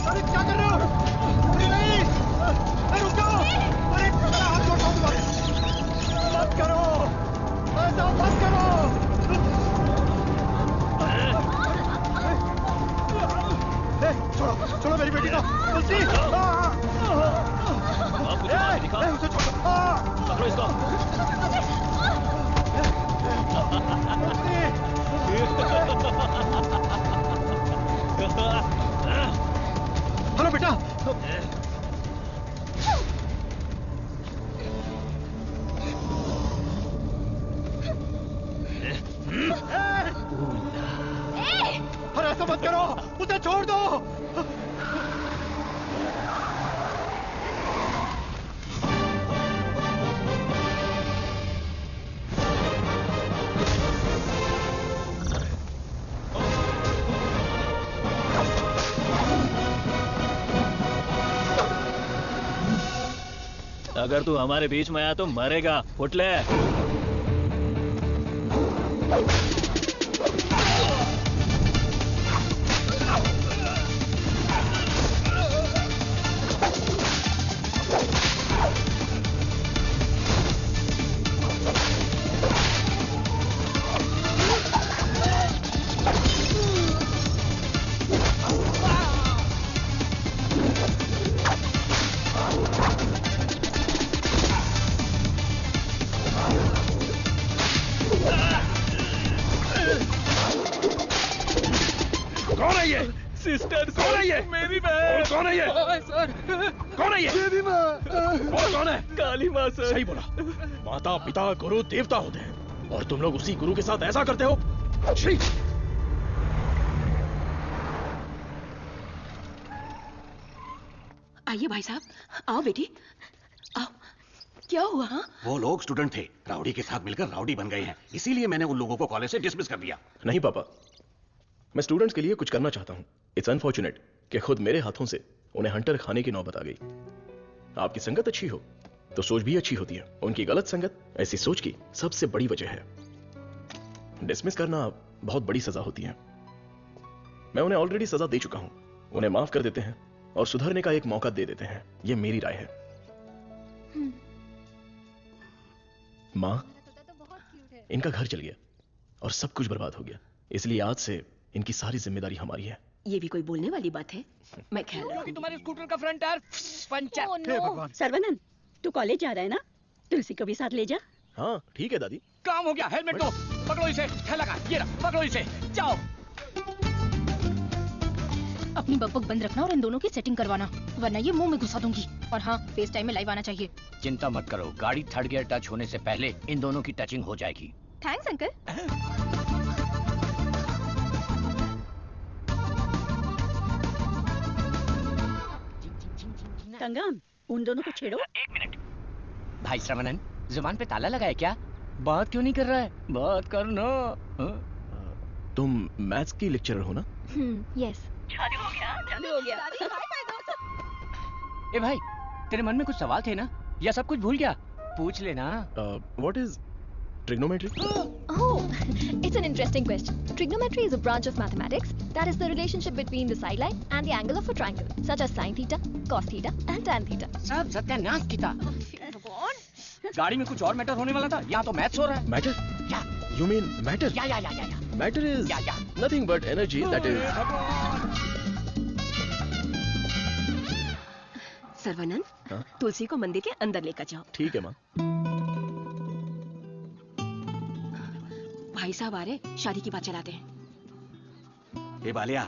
S16: अरे क्या कर रहे हो? अरे नहीं, अरे रुक जाओ। अरे मेरा हाथ छोड़ दो तुम्हारे। मत करो, ऐसा मत करो। छोड़ो, छोड़ो मेरी बेटी को। तुलसी, उसे छोड़ो।
S11: पकड़ो इसको।
S16: हेलो बेटा। अरे ऐसा मत करो, उसे छोड़ दो।
S11: अगर तू हमारे बीच में आया तो मरेगा। उठ ले।
S6: सिस्टर, कौन है ये? मेरी बहन। कौन है ये?
S11: सर।
S6: कौन है ये?
S11: देवी माँ।
S6: और कौन है?
S11: काली माँ सर।
S7: सही बोला, माता पिता गुरु देवता होते हैं और तुम लोग उसी गुरु के साथ ऐसा करते हो। छी!
S13: आइए भाई साहब, आओ बेटी, आओ। क्या हुआ? हाँ?
S9: वो लोग स्टूडेंट थे, राउडी के साथ मिलकर राउडी बन गए हैं, इसीलिए मैंने उन लोगों को कॉलेज से डिसमिस कर दिया।
S7: नहीं पापा, मैं स्टूडेंट्स के लिए कुछ करना चाहता हूं। इट्स अनफॉर्चुनेट कि खुद मेरे हाथों से उन्हें हंटर खाने की नौबत आ गई। आपकी संगत अच्छी हो तो सोच भी अच्छी होती है। उनकी गलत संगत ऐसी सोच की सबसे बड़ी वजह है। डिसमिस करना बहुत बड़ी सजा होती है। मैं उन्हें ऑलरेडी सजा दे चुका हूं। उन्हें माफ कर देते हैं और सुधरने का एक मौका दे देते हैं। यह मेरी राय है। मां, इनका घर चल गया और सब कुछ बर्बाद हो गया, इसलिए आज से इनकी सारी जिम्मेदारी हमारी है।
S21: ये भी कोई बोलने वाली बात है? मैं ख्याल
S11: क्योंकि तुम्हारे स्कूटर का फ्रंट टायर पंचर।
S14: सर्वनंद, तू कॉलेज जा रहा है ना? तुलसी को भी साथ ले जा।
S7: हाँ ठीक है दादी।
S11: काम हो गया। हेलमेट दो, पकड़ो इसे। लगा, ये रहा, पकड़ो इसे, जाओ।
S4: अपनी बकबक बंद रखना और इन दोनों की सेटिंग करवाना, वरना ये मुंह में घुसा दूंगी। और हाँ, फेस टाइम में लाइव आना चाहिए।
S11: चिंता मत करो, गाड़ी थर्ड गियर टच होने से पहले इन दोनों की टचिंग हो जाएगी।
S4: Thanks uncle.
S14: कंगन, उन दोनों को छेड़ो।
S11: 1 मिनट। भाई श्रवणन, जुबान पे ताला लगा है क्या? बात क्यों नहीं कर रहा है? बात करना।
S7: तुम मैथ्स की लेक्चरर हो ना?
S4: यस।
S14: शादी हो गया, शादी हो गया।
S11: ए भाई, तेरे मन में कुछ सवाल थे ना? या सब कुछ भूल गया? पूछ लेना।
S7: What is trigonometry?
S4: Oh, it's an interesting question. Trigonometry is a branch of mathematics that is the relationship between the sideline and the angle of a triangle, such as sin theta, cos theta, and tan theta.
S11: सब सत्यानाश की था। गाड़ी में कुछ और मैटर होने वाला था, यहाँ तो मैथ्स हो रहा है।
S7: Matter?
S11: Yeah.
S7: You mean matter?
S11: Yeah.
S7: Matter is nothing but energy that is.
S21: सर्वनंद, तुलसी को मंदिर के अंदर लेकर जाओ।
S7: ठीक है माँ।
S21: भाई साहब आ रहे, शादी की बात चलाते हैं।
S9: ए बालिया,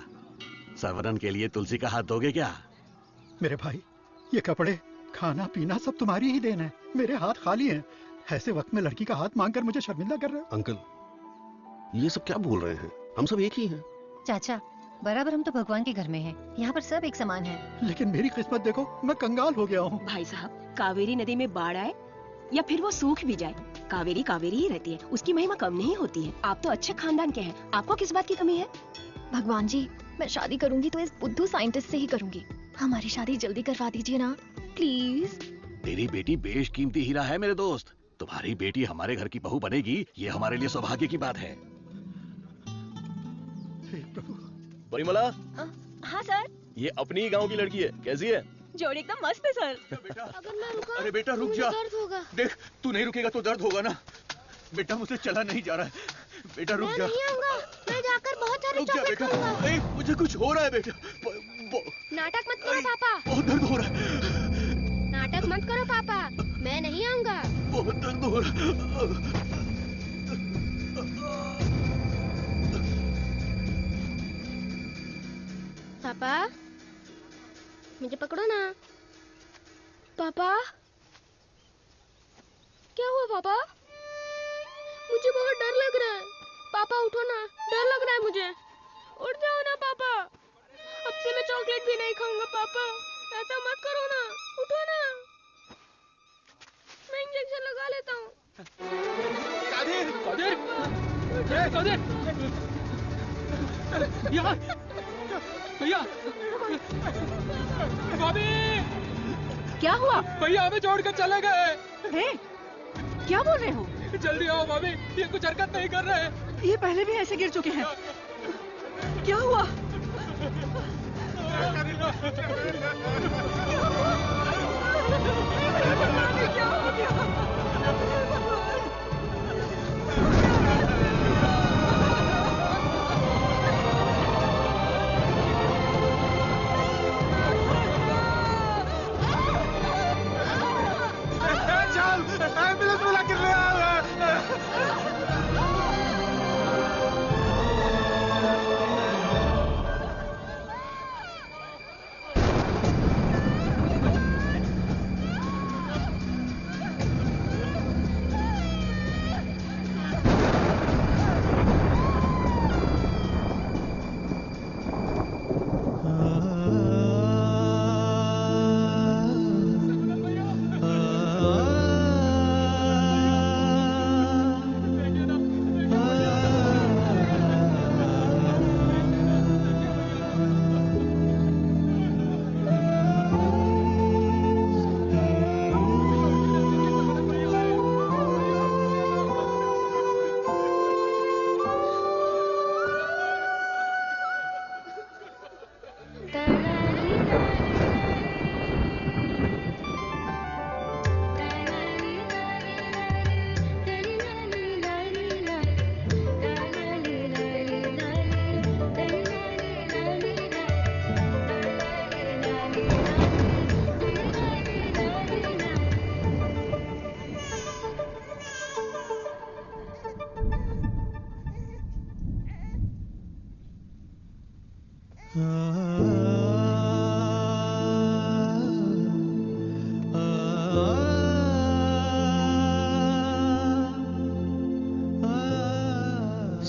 S9: सर्वनन के लिए तुलसी का हाथ दोगे क्या?
S16: मेरे भाई, ये कपड़े, खाना पीना सब तुम्हारी ही देन है। मेरे हाथ खाली हैं। ऐसे वक्त में लड़की का हाथ मांगकर मुझे शर्मिंदा कर रहे हो।
S12: अंकल, ये सब क्या बोल रहे हैं? हम सब एक ही हैं।
S22: चाचा, बराबर हम तो भगवान के घर में हैं। यहाँ पर सब एक समान है।
S16: लेकिन मेरी किस्मत देखो, मैं कंगाल हो गया हूँ।
S21: भाई साहब, कावेरी नदी में बाढ़ आए या फिर वो सूख भी जाए, कावेरी कावेरी ही रहती है। उसकी महिमा कम नहीं होती है। आप तो अच्छे खानदान के हैं, आपको किस बात की कमी है?
S4: भगवान जी, मैं शादी करूंगी तो इस बुद्धू साइंटिस्ट से ही करूंगी। हमारी शादी जल्दी करवा दीजिए ना, प्लीज।
S9: तेरी बेटी बेशकीमती हीरा है मेरे दोस्त। तुम्हारी बेटी हमारे घर की बहू बनेगी, ये हमारे लिए सौभाग्य की बात है।
S7: परिमला,
S4: हाँ सर।
S7: ये अपनी गांव की लड़की है, कैसी है?
S21: जोड़ी एकदम मस्त है सर।
S2: अगर मैं रुका,
S16: अरे बेटा रुक जा।
S2: दर्द होगा।
S16: देख, तू नहीं रुकेगा तो दर्द होगा ना। बेटा मुझसे चला नहीं जा रहा है। बेटा रुक जा।
S2: मैं नहीं आऊंगा। मैं जाकर बहुत सारे
S16: रुक जा
S2: चॉकलेट
S16: बेटा।
S2: खाऊंगा।
S16: नहीं, मुझे कुछ हो रहा है बेटा।
S2: नाटक मत करो पापा।
S16: बहुत दर्द हो रहा है।
S2: नाटक मत करो पापा, मैं नहीं आऊंगा।
S16: बहुत दर्द हो रहा है।
S2: पापा, मुझे पकड़ो ना। पापा, क्या हुआ पापा? मुझे बहुत डर लग रहा है। पापा उठो ना, डर लग रहा है मुझे। उठ जाओ ना पापा। अब से मैं चॉकलेट भी नहीं खाऊंगा पापा। ऐसा मत करो ना, उठो ना। मैं इंजेक्शन लगा लेता हूँ।
S11: कादिर, कादिर, यहाँ, भैया, भाभी,
S13: क्या हुआ?
S11: भैया हमें छोड़ कर चले गए।
S13: क्या बोल रहे हो?
S11: जल्दी आओ भाभी, ये कुछ हरकत नहीं कर रहे हैं।
S13: ये पहले भी ऐसे गिर चुके हैं। क्या हुआ? क्या हो गया?
S15: एम्बुलेंस बुला के ले आओ।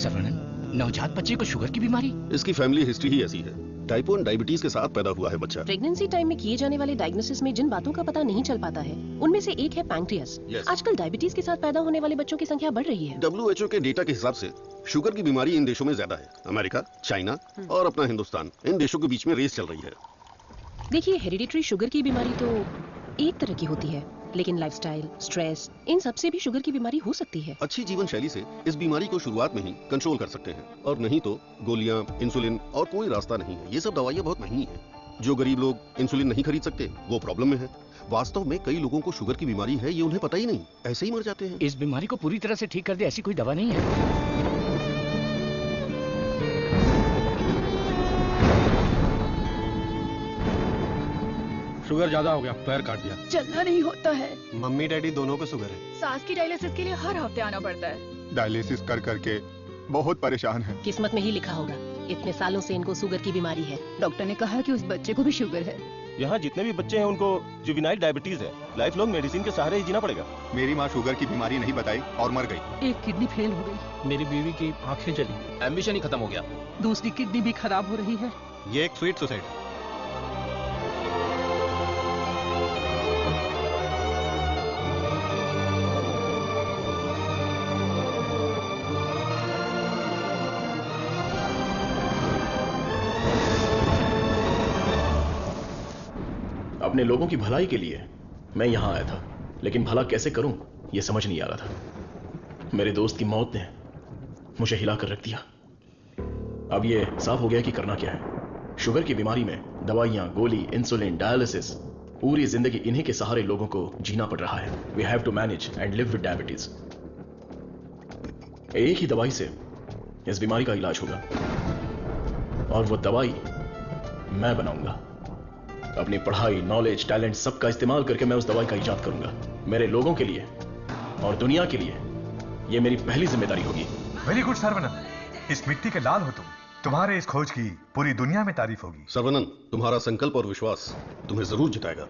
S11: सर्वनन, नवजात बच्चे को शुगर की बीमारी?
S12: इसकी फैमिली हिस्ट्री ही ऐसी है। टाइप 1 डायबिटीज के साथ पैदा हुआ है बच्चा।
S21: प्रेगनेंसी टाइम में किए जाने वाले डायग्नोसिस में जिन बातों का पता नहीं चल पाता है उनमें से एक है पैंक्रियास। आजकल डायबिटीज के साथ पैदा होने वाले बच्चों की संख्या बढ़ रही है।
S12: WHO के डेटा के हिसाब से शुगर की बीमारी इन देशों में ज्यादा है। अमेरिका, चाइना और अपना हिंदुस्तान, इन देशों के बीच में रेस चल रही है।
S21: देखिए, हेरिडिटरी शुगर की बीमारी तो एक तरह की होती है, लेकिन लाइफस्टाइल, स्ट्रेस, इन सब से भी शुगर की बीमारी हो सकती है।
S12: अच्छी जीवन शैली से इस बीमारी को शुरुआत में ही कंट्रोल कर सकते हैं, और नहीं तो गोलियां, इंसुलिन और कोई रास्ता नहीं है। ये सब दवाइयां बहुत महंगी हैं। जो गरीब लोग इंसुलिन नहीं खरीद सकते वो प्रॉब्लम में है। वास्तव में कई लोगों को शुगर की बीमारी है, ये उन्हें पता ही नहीं, ऐसे ही मर जाते हैं।
S11: इस बीमारी को पूरी तरह से ठीक कर दे ऐसी कोई दवा नहीं है।
S1: शुगर ज्यादा हो गया, पैर काट दिया।
S5: चलना नहीं होता है।
S1: मम्मी डैडी दोनों को शुगर है।
S5: सास की डायलिसिस के लिए हर हफ्ते आना पड़ता है।
S23: डायलिसिस कर करके बहुत परेशान है।
S21: किस्मत में ही लिखा होगा, इतने सालों से इनको शुगर की बीमारी है।
S5: डॉक्टर ने कहा कि उस बच्चे को भी शुगर है।
S24: यहाँ जितने भी बच्चे हैं उनको जुवेनाइल डायबिटीज है। लाइफ लॉन्ग मेडिसिन के सहारे ही जीना पड़ेगा।
S23: मेरी माँ शुगर की बीमारी नहीं बताई और मर गई।
S5: एक किडनी फेल हो गई।
S1: मेरी बीवी की आंखें जली।
S3: एम्बिशन ही खत्म हो गया।
S5: दूसरी किडनी भी खराब हो रही है।
S23: ये एक स्वीट सुसाइड।
S7: अपने लोगों की भलाई के लिए मैं यहां आया था, लेकिन भला कैसे करूं यह समझ नहीं आ रहा था। मेरे दोस्त की मौत ने मुझे हिला कर रख दिया। अब यह साफ हो गया कि करना क्या है। शुगर की बीमारी में दवाइयां, गोली, इंसुलिन, डायलिसिस, पूरी जिंदगी इन्हीं के सहारे लोगों को जीना पड़ रहा है। We have to manage and live with diabetes. एक ही दवाई से इस बीमारी का इलाज होगा, और वो दवाई मैं बनाऊंगा। अपनी पढ़ाई, नॉलेज, टैलेंट सबका इस्तेमाल करके मैं उस दवाई का इजाद करूंगा। मेरे लोगों के लिए और दुनिया के लिए यह मेरी पहली जिम्मेदारी होगी।
S10: वेरी गुड सर्वनन, इस मिट्टी के लाल हो तुम। तुम्हारे इस खोज की पूरी दुनिया में तारीफ होगी।
S12: सर्वनन, तुम्हारा संकल्प और विश्वास तुम्हें जरूर जिताएगा।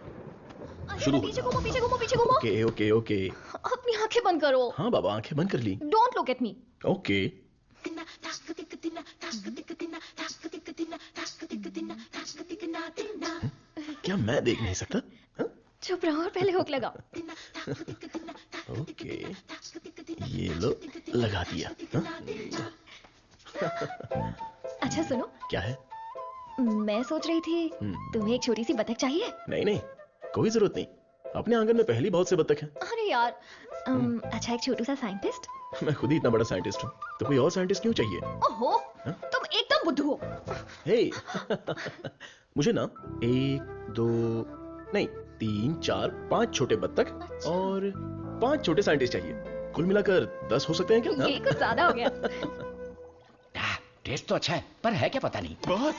S12: शुरू
S4: पीछे घूमो, पीछे घूमो, पीछे घूमो।
S7: Okay okay okay.
S4: अपनी आंखें बंद करो।
S7: हाँ बाबा, आंखें बंद कर ली।
S4: Don't look at me.
S7: Okay. क्या मैं देख नहीं सकता?
S4: चुप रहो और पहले हुक लगाओ।
S7: ओके, ये लो, लगा दिया।
S4: अच्छा सुनो।
S7: क्या है?
S4: मैं सोच रही थी तुम्हें एक छोटी सी बतख चाहिए।
S7: नहीं नहीं, कोई जरूरत नहीं। अपने आंगन में पहली बहुत से बतख हैं।
S4: अरे यार, अच्छा एक छोटू सा साइंटिस्ट।
S7: मैं खुद ही इतना बड़ा साइंटिस्ट हूँ, तो कोई और साइंटिस्ट क्यों चाहिए?
S4: ओहो, तुम एकदम बुद्धू हो।
S7: हे, मुझे ना 1, 2 नहीं 3, 4, 5 छोटे बत्तख और 5 छोटे साइंटिस्ट चाहिए। कुल मिलाकर 10 हो सकते हैं क्या?
S4: ये कुछ ज्यादा हो गया।
S11: टेस्ट तो अच्छा है, पर है क्या पता नहीं। बॉस,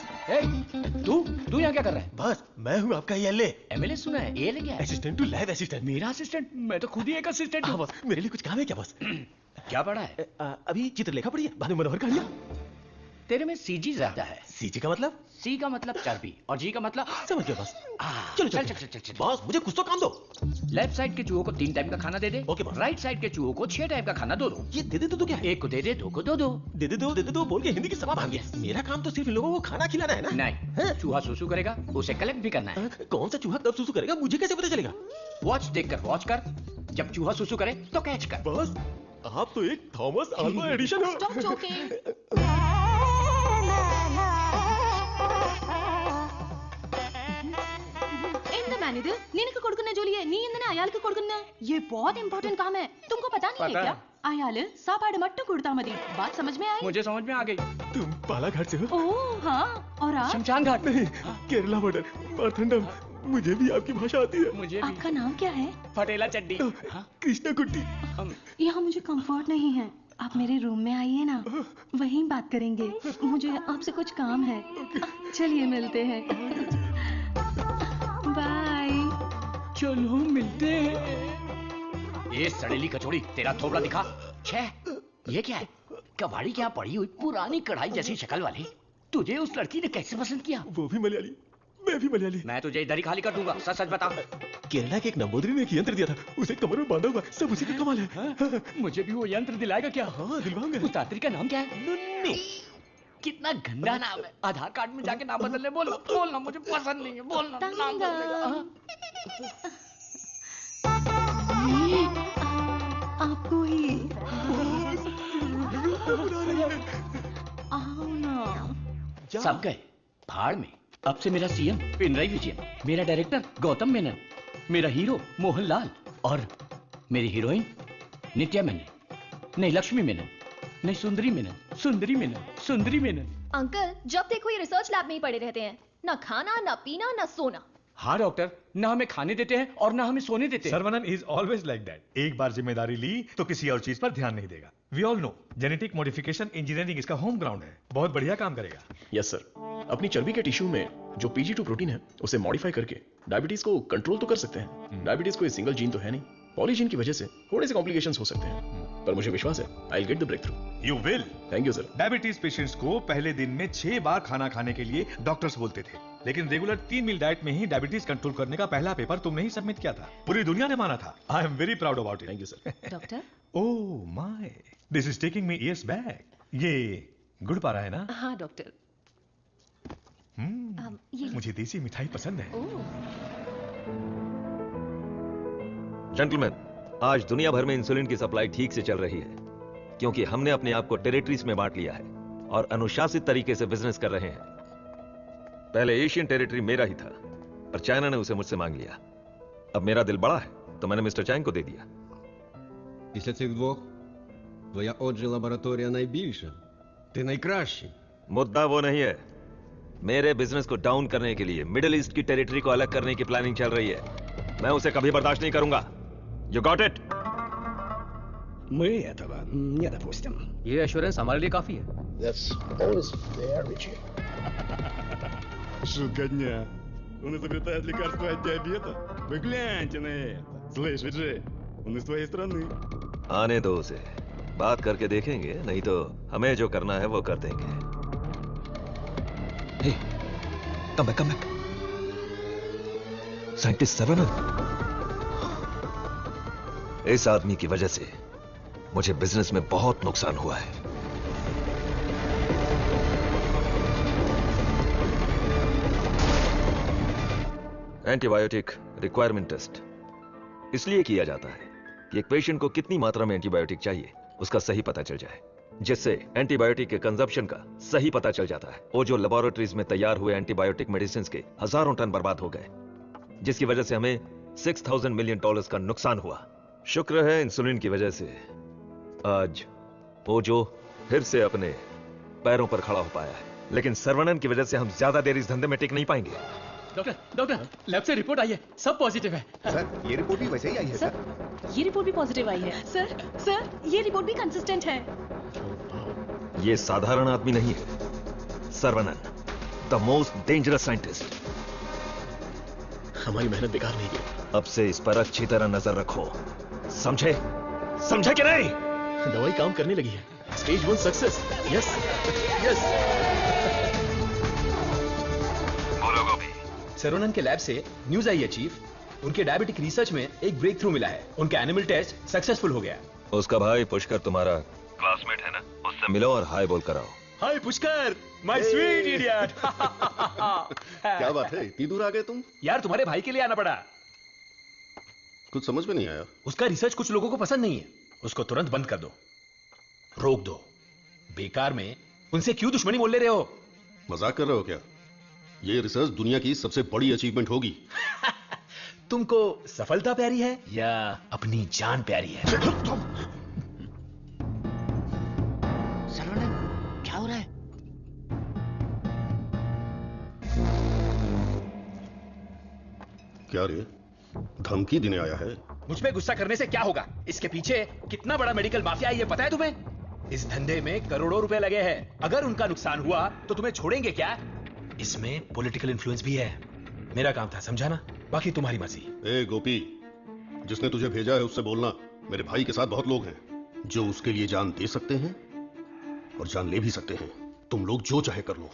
S11: तू यहाँ क्या कर रहा है?
S24: बस, मैं हूँ आपका एमएलए।
S11: एमएलए सुना है? एएलए क्या है?
S24: Assistant to lab assistant.
S11: मेरा असिस्टेंट? मैं तो खुद ही एक असिस्टेंट हूँ।
S24: बस, मेरे लिए कुछ काम है क्या बस?
S11: क्या पढ़ा है?
S24: अभी चित्रलेखा पढ़ी है, भानु मनोहर कहानियां।
S11: तेरे में सीजी ज्यादा है।
S24: सीजी का मतलब?
S11: सी का मतलब चर्बी और जी का मतलब
S24: समझ गया बस।
S11: चलो चल चल चल चल।
S24: बॉस, मुझे कुछ तो काम दो।
S11: लेफ्ट साइड के चूहों को 3 टाइम का खाना दे दे।
S24: Okay boss.
S11: राइट साइड के चूहों को 6 टाइम का खाना दो।
S24: ये दे दे तो क्या है?
S11: एक को दे दे, 2 को दो।
S24: दे दे बोल के हिंदी की सभा भाग गया। मेरा काम तो सिर्फ इन लोगों को खाना खिलाना है ना?
S11: नहीं, चूहा सुसु करेगा, उसे कलेक्ट भी करना है।
S24: कौन सा चूहा कब सुसु करेगा मुझे कैसे पता चलेगा?
S11: वॉच देखकर वॉच कर, जब चूहा सुसु करे तो कैच कर।
S24: बॉस, आप तो एक थॉमस अल्वा एडिशन हो।
S4: Stop joking.
S5: मैनेजर నేను కొడుకున్న జోలియే నీ ఎందున అయాలకు కొడుకున్న ये बहुत इंपॉर्टेंट काम है, तुमको पता नहीं है क्या? अयाल सापाड़ मट्टू कुड़ता मदी। बात समझ में आई?
S11: मुझे समझ में आ गई।
S24: तुम बालाघाट से हो?
S5: ओह हाँ, और आप?
S11: शमशान घाट।
S24: नहीं, केरला बॉर्डर, मारथंडम। मुझे भी आपकी भाषा आती है।
S11: मुझे भी।
S5: आपका नाम क्या है?
S11: फटेला चड्डी।
S24: कृष्णा कुट्टी।
S5: यहाँ मुझे कंफर्ट नहीं है, आप मेरे रूम में आइए ना, वहीं बात करेंगे। मुझे आपसे कुछ काम है। चलिए मिलते हैं। बाय।
S11: चलो मिलते हैं। ये सड़ेली कचौड़ी, तेरा थोबड़ा दिखा। ये क्या है? कबाड़ी क्या पड़ी हुई पुरानी कढ़ाई जैसी शक्ल वाली। तुझे उस लड़की ने कैसे पसंद किया?
S24: वो भी मलयाली, मैं
S8: मैं भी मलयाली।
S11: मैं तुझे इधर ही खाली कर दूंगा, सच सच बता।
S8: केरला के एक नंबोदरी ने एक यंत्र दिया था, उसे कमर में बांधा हुआ, सब उसी का कमाल है।
S11: मुझे भी वो यंत्र दिलाएगा क्या?
S8: हाँ दिलवाऊंगा।
S11: उस तांत्रिक का नाम क्या है?
S8: नुन्नी।
S11: कितना गंदा नाम है। आधार कार्ड में जाके नाम बदलने बोलो। बोलना मुझे पसंद नहीं है, बोलना नाम बदलेगा।
S5: आपको ही आओ ना।
S11: सब गए भाड़ में। अब से मेरा सीएम पिनराई विजयन, मेरा डायरेक्टर गौतम मेनन, मेरा हीरो मोहनलाल और मेरी हीरोइन नित्या मेनन, नहीं लक्ष्मी मेनन, नहीं सुंदरी मेनन, सुंदरी मेनन, सुंदरी मेनन।
S4: अंकल जब देखो ये रिसर्च लैब में ही पड़े रहते हैं, ना खाना ना पीना ना सोना।
S11: हाँ डॉक्टर, ना हमें खाने देते हैं और ना हमें सोने देते हैं।
S10: Saravanan is always like that. एक बार जिम्मेदारी ली तो किसी और चीज पर ध्यान नहीं देगा। We all know genetic modification engineering इसका होम ग्राउंड है, बहुत बढ़िया काम करेगा।
S7: यस सर, अपनी चर्बी के टिश्यू में जो PG2 प्रोटीन है उसे मॉडिफाई करके डायबिटीज को कंट्रोल तो कर सकते हैं। डायबिटीज कोई सिंगल जीन तो है नहीं, पॉलीजीन की वजह से थोड़े से कॉम्प्लिकेशंस हो सकते हैं, पर मुझे विश्वास है I will get the breakthrough.
S10: You will. Thank you sir. Diabetes patients को पहले दिन में 6 बार खाना खाने के लिए डॉक्टर्स बोलते थे, लेकिन रेगुलर 3 मील डाइट में ही डायबिटीज कंट्रोल करने का पहला पेपर तुमने ही सबमिट किया था। पूरी दुनिया ने माना था। आई am very proud about it.
S7: Thank you sir.
S5: Doctor
S10: oh my, this is taking me years back. ये गुड़ पा रहा है ना?
S5: हाँ डॉक्टर।
S10: मुझे देसी मिठाई पसंद है।
S17: जेंटलमैन, आज दुनिया भर में इंसुलिन की सप्लाई ठीक से चल रही है क्योंकि हमने अपने आप को टेरिटरीज में बांट लिया है और अनुशासित तरीके से बिजनेस कर रहे हैं। पहले एशियन टेरिटरी मेरा ही था, पर चाइना ने उसे मुझसे मांग लिया। अब मेरा दिल बड़ा है तो मैंने मिस्टर चैंग को दे दिया।
S18: Після цих двох твоя отже лабораторія найбільша. Ти найкращий.
S17: मुद्दा वो नहीं है। मेरे बिजनेस को डाउन करने के लिए मिडिल ईस्ट की टेरिटरी को अलग करने की प्लानिंग चल रही है। मैं उसे कभी बर्दाश्त नहीं करूंगा। You got it?
S11: Мы этого не допустим. ये एश्योरेंस हमारे लिए काफी है।
S19: That's always very cheap.
S18: Шутка дня. Он изобретает лекарство от диабета. Вы гляньте на это. Слышь, Виджей, он из твоей страны.
S17: आने दो उसे, बात करके देखेंगे, नहीं तो हमें जो करना है वो कर देंगे। Hey, come back. Scientist Saravanan. इस आदमी की वजह से मुझे बिजनेस में बहुत नुकसान हुआ है। एंटीबायोटिक रिक्वायरमेंट टेस्ट इसलिए किया जाता है कि एक पेशेंट को कितनी मात्रा में एंटीबायोटिक चाहिए उसका सही पता चल जाए, जिससे एंटीबायोटिक के कंजप्शन का सही पता चल जाता है। वो जो लेबोरेटरीज में तैयार हुए एंटीबायोटिक मेडिसिन के हजारों टन बर्बाद हो गए, जिसकी वजह से हमें $6,000 मिलियन का नुकसान हुआ। शुक्र है इंसुलिन की वजह से आज वो जो फिर से अपने पैरों पर खड़ा हो पाया है, लेकिन सर्वनन की वजह से हम ज्यादा देर इस धंधे में टिक नहीं पाएंगे।
S11: डॉक्टर लैब से रिपोर्ट आई है, सब पॉजिटिव है।
S23: सर ये रिपोर्ट भी वैसे ही आई है सर।
S5: ये रिपोर्ट भी पॉजिटिव आई है। सर ये रिपोर्ट भी कंसिस्टेंट है।
S17: ये साधारण आदमी नहीं है, Saravanan the most dangerous scientist.
S7: हमारी मेहनत बेकार नहीं गई।
S17: अब से इस पर अच्छी तरह नजर रखो, समझे कि नहीं?
S7: दवाई काम करने लगी है। Stage 1 success. यस।
S17: बोलो गोपी।
S3: सर्वनन के लैब से न्यूज आई है चीफ, उनके डायबिटिक रिसर्च में एक ब्रेक थ्रू मिला है। उनका एनिमल टेस्ट सक्सेसफुल हो गया।
S17: उसका भाई पुष्कर तुम्हारा क्लासमेट है ना, उससे मिलो और हाय बोल कर आओ।
S3: हाय पुष्कर, माय स्वीट इडियट।
S12: क्या बात है, इतनी दूर आ गए तुम?
S3: यार तुम्हारे भाई के लिए आना पड़ा।
S12: कुछ समझ में नहीं आया।
S3: उसका रिसर्च कुछ लोगों को पसंद नहीं है, उसको तुरंत बंद कर दो, रोक दो। बेकार में उनसे क्यों दुश्मनी मोल ले रहे हो?
S12: मजाक कर रहे हो क्या? ये रिसर्च दुनिया की सबसे बड़ी अचीवमेंट होगी।
S3: तुमको सफलता प्यारी है या अपनी जान प्यारी है?
S11: सर्वनन क्या हो रहा है?
S12: क्या रे, धमकी देने आया है?
S3: मुझ पे गुस्सा करने से क्या होगा? इसके पीछे कितना बड़ा मेडिकल माफिया है ये पता है तुम्हें? इस धंधे में करोड़ों रुपए लगे हैं। अगर उनका नुकसान हुआ तो तुम्हें छोड़ेंगे क्या? इसमें पॉलिटिकल इन्फ्लुएंस भी है। मेरा काम था समझाना, बाकी तुम्हारी मर्जी।
S12: ए गोपी, जिसने तुझे भेजा है उससे बोलना मेरे भाई के साथ बहुत लोग हैं जो उसके लिए जान दे सकते हैं और जान ले भी सकते हैं। तुम लोग जो चाहे कर लो,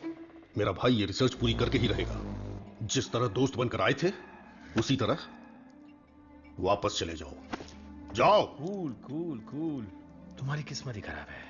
S12: मेरा भाई ये रिसर्च पूरी करके ही रहेगा। जिस तरह दोस्त बनकर आए थे उसी तरह वापस चले जाओ। जाओ।
S11: कूल कूल कूल, तुम्हारी किस्मत ही खराब है।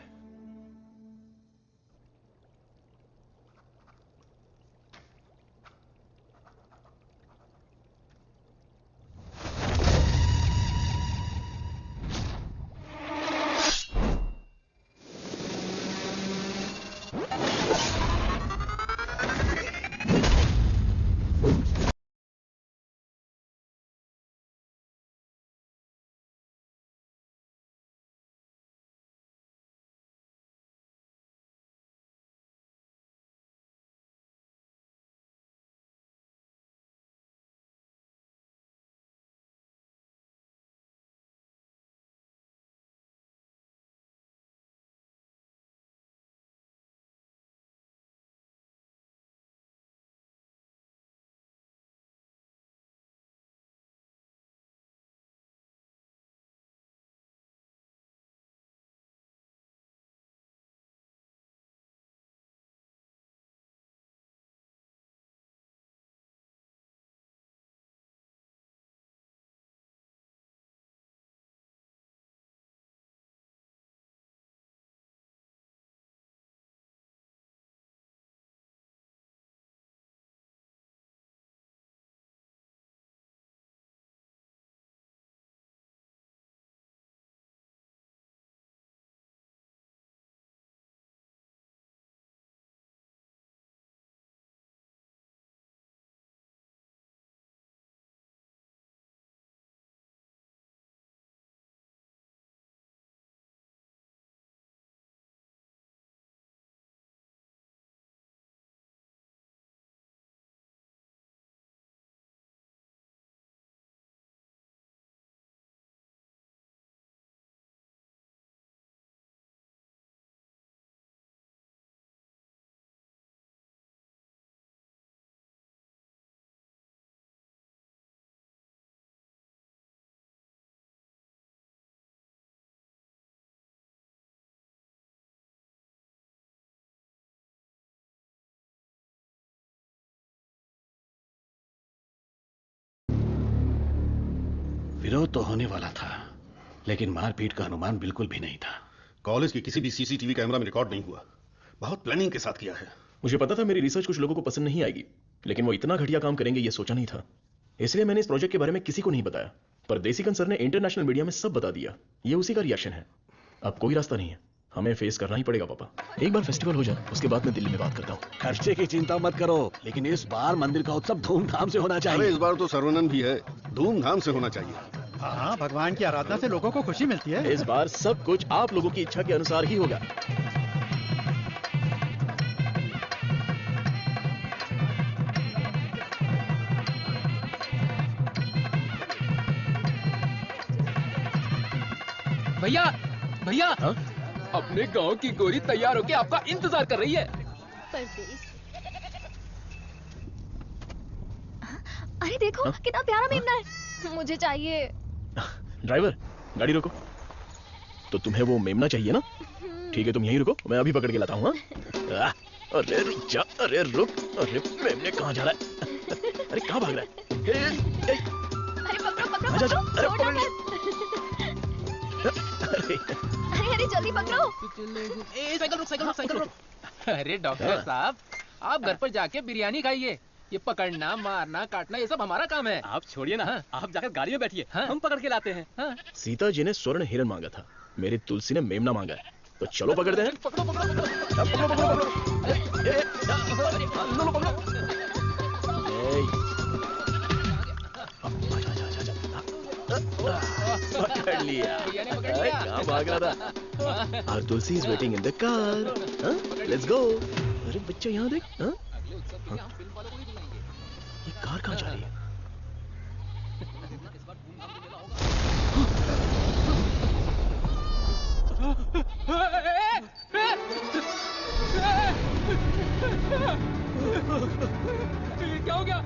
S9: विरोध तो होने वाला था, लेकिन मारपीट का अनुमान बिल्कुल भी नहीं था।
S12: कॉलेज के किसी भी सीसीटीवी कैमरा में रिकॉर्ड नहीं हुआ। बहुत प्लानिंग के साथ किया है।
S7: मुझे पता था मेरी रिसर्च कुछ लोगों को पसंद नहीं आएगी, लेकिन वो इतना घटिया काम करेंगे ये सोचा नहीं था। इसलिए मैंने इस प्रोजेक्ट के बारे में किसी को नहीं बताया, पर देसिकन सर ने इंटरनेशनल मीडिया में सब बता दिया। ये उसी का रिएक्शन है। अब कोई रास्ता नहीं है, हमें फेस करना ही पड़ेगा पापा। एक बार फेस्टिवल हो जाए उसके बाद मैं दिल्ली में बात करता हूँ।
S9: खर्चे की चिंता मत करो, लेकिन इस बार मंदिर का उत्सव धूमधाम से होना चाहिए।
S12: अरे इस बार तो सर्वनन भी है, धूमधाम से होना चाहिए।
S16: हाँ, भगवान की आराधना से लोगों को खुशी मिलती है।
S7: इस बार सब कुछ आप लोगों की इच्छा के अनुसार ही होगा।
S3: भैया भैया, अपने गांव की गोरी तैयार होके आपका इंतजार कर रही है।
S4: अरे देखो कितना प्यारा मेमना है, मुझे चाहिए।
S7: ड्राइवर, गाड़ी रोको। तो तुम्हें वो मेमना चाहिए ना? ठीक है, तुम यहीं रुको, मैं अभी पकड़ के लाता हूँ। अरे रुक जा, अरे रुक। अरे मेमने कहाँ जा रहा है? अरे कहाँ भाग रहा है?
S4: अरे पकड़ो। अरे जल्दी पकड़ो।
S3: साइकिल रुक। अरे डॉक्टर साहब, आप घर पर जाके बिरयानी खाइए। ये पकड़ना, मारना, काटना ये सब हमारा काम है।
S11: आप छोड़िए ना, आप जाकर गाड़ी में बैठिए, हम पकड़ के लाते हैं।
S7: सीता जी ने स्वर्ण हिरण मांगा था, मेरी तुलसी ने मेमना मांगा है, तो चलो पकड़ते हैं। पकड़ लिया। कहाँ भाग रहा था? Our Tulsi is waiting in the car. Let's go. अरे बच्चा यहाँ देख। ये कार कहाँ जा रही है?
S3: क्या हो गया?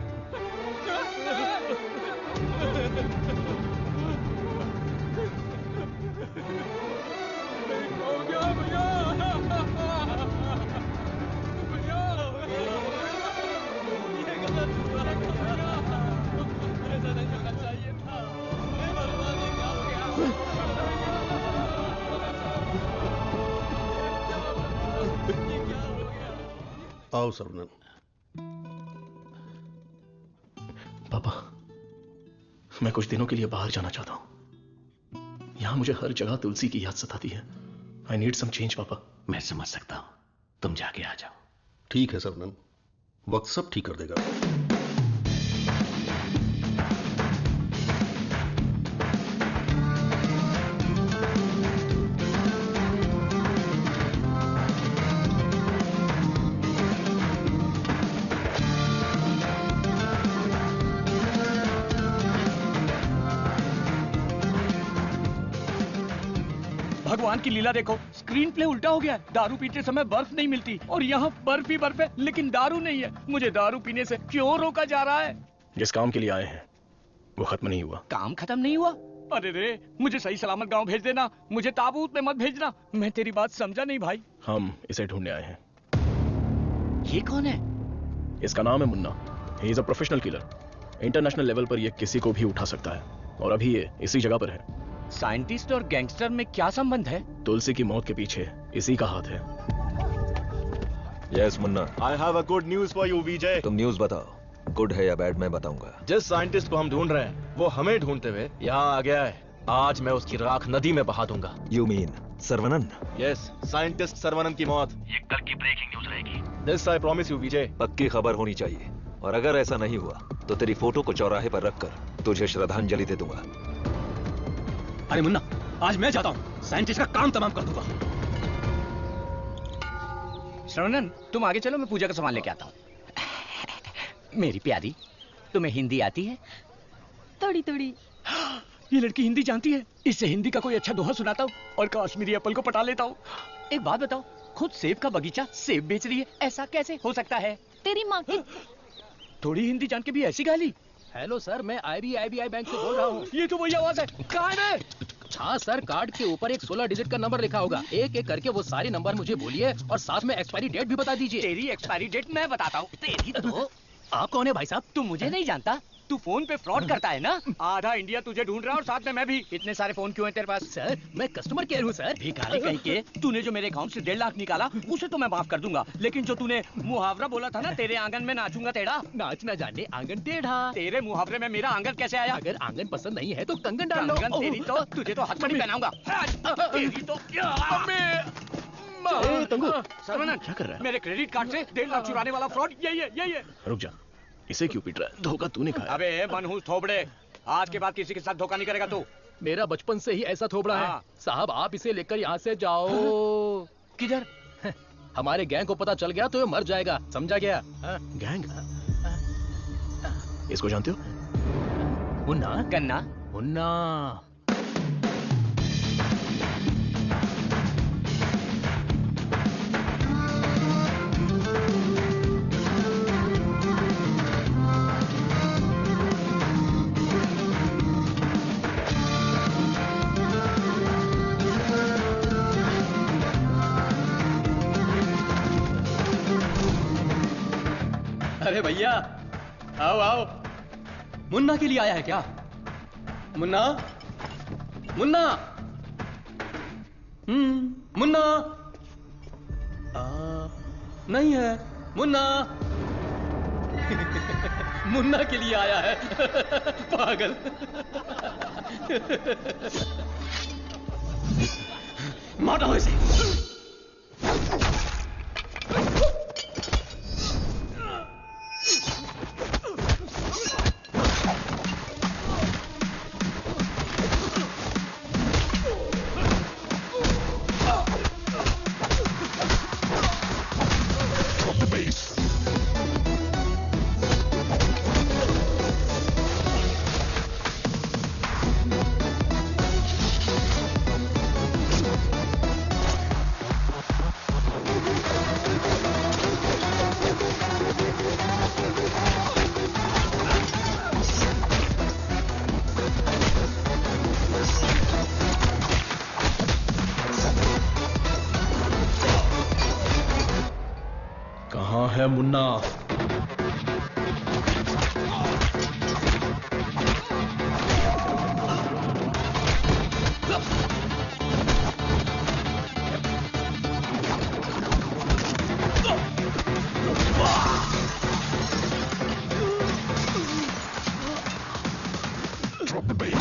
S12: आओ सरवनन।
S7: पापा, मैं कुछ दिनों के लिए बाहर जाना चाहता हूं। यहां मुझे हर जगह तुलसी की याद सताती है। आई नीड सम चेंज पापा।
S9: मैं समझ सकता हूं, तुम जाके आ जाओ।
S12: ठीक है सरवनन, वक्त सब ठीक कर देगा।
S11: भगवान की लीला देखो, स्क्रीन प्ले उल्टा हो गया। दारू पीते समय बर्फ नहीं मिलती और यहाँ बर्फ ही बर्फ है, लेकिन दारू नहीं है। मुझे दारू पीने से क्यों रोका जा रहा है?
S7: जिस काम के लिए आए हैं वो खत्म नहीं हुआ।
S11: काम खत्म नहीं हुआ? अरे रे, मुझे सही सलामत गांव भेज देना, मुझे ताबूत में मत भेजना। मैं तेरी बात समझा नहीं भाई।
S7: हम इसे ढूंढने आए हैं।
S11: ये कौन है?
S7: इसका नाम है मुन्ना। ही is a professional killer. International level पर ये किसी को भी उठा सकता है और अभी ये इसी जगह पर है।
S11: साइंटिस्ट और गैंगस्टर में क्या संबंध है?
S7: तुलसी की मौत के पीछे इसी का हाथ है।
S17: Yes Munna.
S24: I have a good news for you Vijay.
S17: तुम न्यूज बताओ, गुड है या बैड मैं बताऊंगा।
S24: जिस साइंटिस्ट को हम ढूंढ रहे हैं वो हमें ढूंढते हुए यहाँ आ गया है। आज मैं उसकी राख नदी में बहा दूंगा।
S17: You mean Saravanan?
S24: Yes, scientist Saravanan की मौत ये कल की ब्रेकिंग न्यूज रहेगी। दिस आई प्रॉमिस यू विजय।
S17: पक्की खबर होनी चाहिए, और अगर ऐसा नहीं हुआ तो तेरी फोटो को चौराहे पर रखकर तुझे श्रद्धांजलि दे दूंगा।
S8: अरे मुन्ना, आज मैं जाता हूँ, साइंटिस्ट का काम तमाम कर दूंगा।
S11: श्रवणन, तुम आगे चलो, मैं पूजा का सामान लेके आता हूँ। मेरी प्यारी, तुम्हें हिंदी आती है?
S5: थोड़ी थोड़ी।
S11: ये लड़की हिंदी जानती है। इससे हिंदी का कोई अच्छा दोहा सुनाता हूँ और कश्मीरी एप्पल को पटा लेता हूँ। एक बात बताओ, खुद सेब का बगीचा सेब बेच रही है, ऐसा कैसे हो सकता है?
S5: तेरी माँ की
S11: थोड़ी हिंदी जान के भी ऐसी गाली।
S3: हेलो सर, मैं IBI बैंक से बोल रहा हूँ।
S11: ये तो वही आवाज है। कहाँ है?
S3: हाँ सर, कार्ड के ऊपर एक 16 डिजिट का नंबर लिखा होगा। एक एक करके वो सारे नंबर मुझे बोलिए और साथ में एक्सपायरी डेट भी बता दीजिए।
S11: तेरी एक्सपायरी डेट मैं बताता हूँ। तेरी तो
S3: आप कौन है भाई साहब?
S11: तू मुझे नहीं जानता? तू फोन पे फ्रॉड करता है ना? आधा इंडिया तुझे ढूंढ रहा है और साथ में मैं भी। इतने सारे फोन क्यों है तेरे पास?
S3: सर, मैं कस्टमर केयर हूँ सर।
S11: भिखारी कहीं के। तूने जो मेरे अकाउंट से 1.5 लाख निकाला उसे तो मैं माफ कर दूंगा, लेकिन जो तूने मुहावरा बोला था ना, तेरे आंगन में नाचूंगा टेढ़ा।
S3: नाच ना जाने आंगन टेढ़ा।
S11: तेरे मुहावरे में मेरा आंगन कैसे आया?
S3: अगर आंगन पसंद नहीं है तो कंगन डाल लो।
S11: कंगन तेरी तो, तुझे तो हथकड़ी पहनाऊंगा। तेरी तो सरवनन,
S7: क्या कर रहा है?
S11: मेरे क्रेडिट कार्ड से 1.5 लाख चुराने वाला फ्रॉड यही है।
S7: रुक जा, इसे क्यों पीट रहा है? धोखा तूने खाया।
S11: अबे मनहूस थोबड़े, आज के बाद किसी के साथ धोखा नहीं करेगा तू।
S3: मेरा बचपन से ही ऐसा थोबड़ा है साहब। आप इसे लेकर यहाँ से जाओ।
S11: किधर?
S3: हमारे गैंग को पता चल गया तो ये मर जाएगा, समझा गया?
S7: गैंग? इसको जानते हो?
S3: मुन्ना?
S11: गन्ना?
S3: मुन्ना।
S8: अरे भैया, आओ आओ। मुन्ना के लिए आया है क्या? मुन्ना, मुन्ना, मुन्ना। नहीं है मुन्ना। मुन्ना के लिए आया है। पागल। मारो इसे।
S7: कहाँ है मुन्ना?
S18: Drop the bass.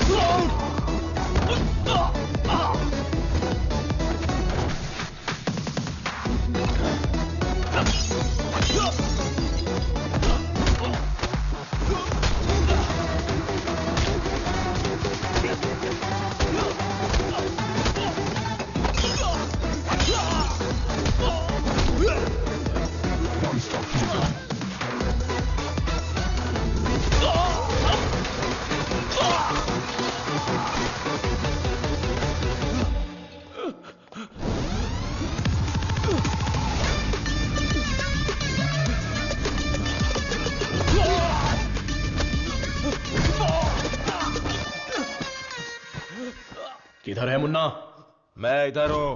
S7: किधर है मुन्ना?
S17: मैं इधर हूं।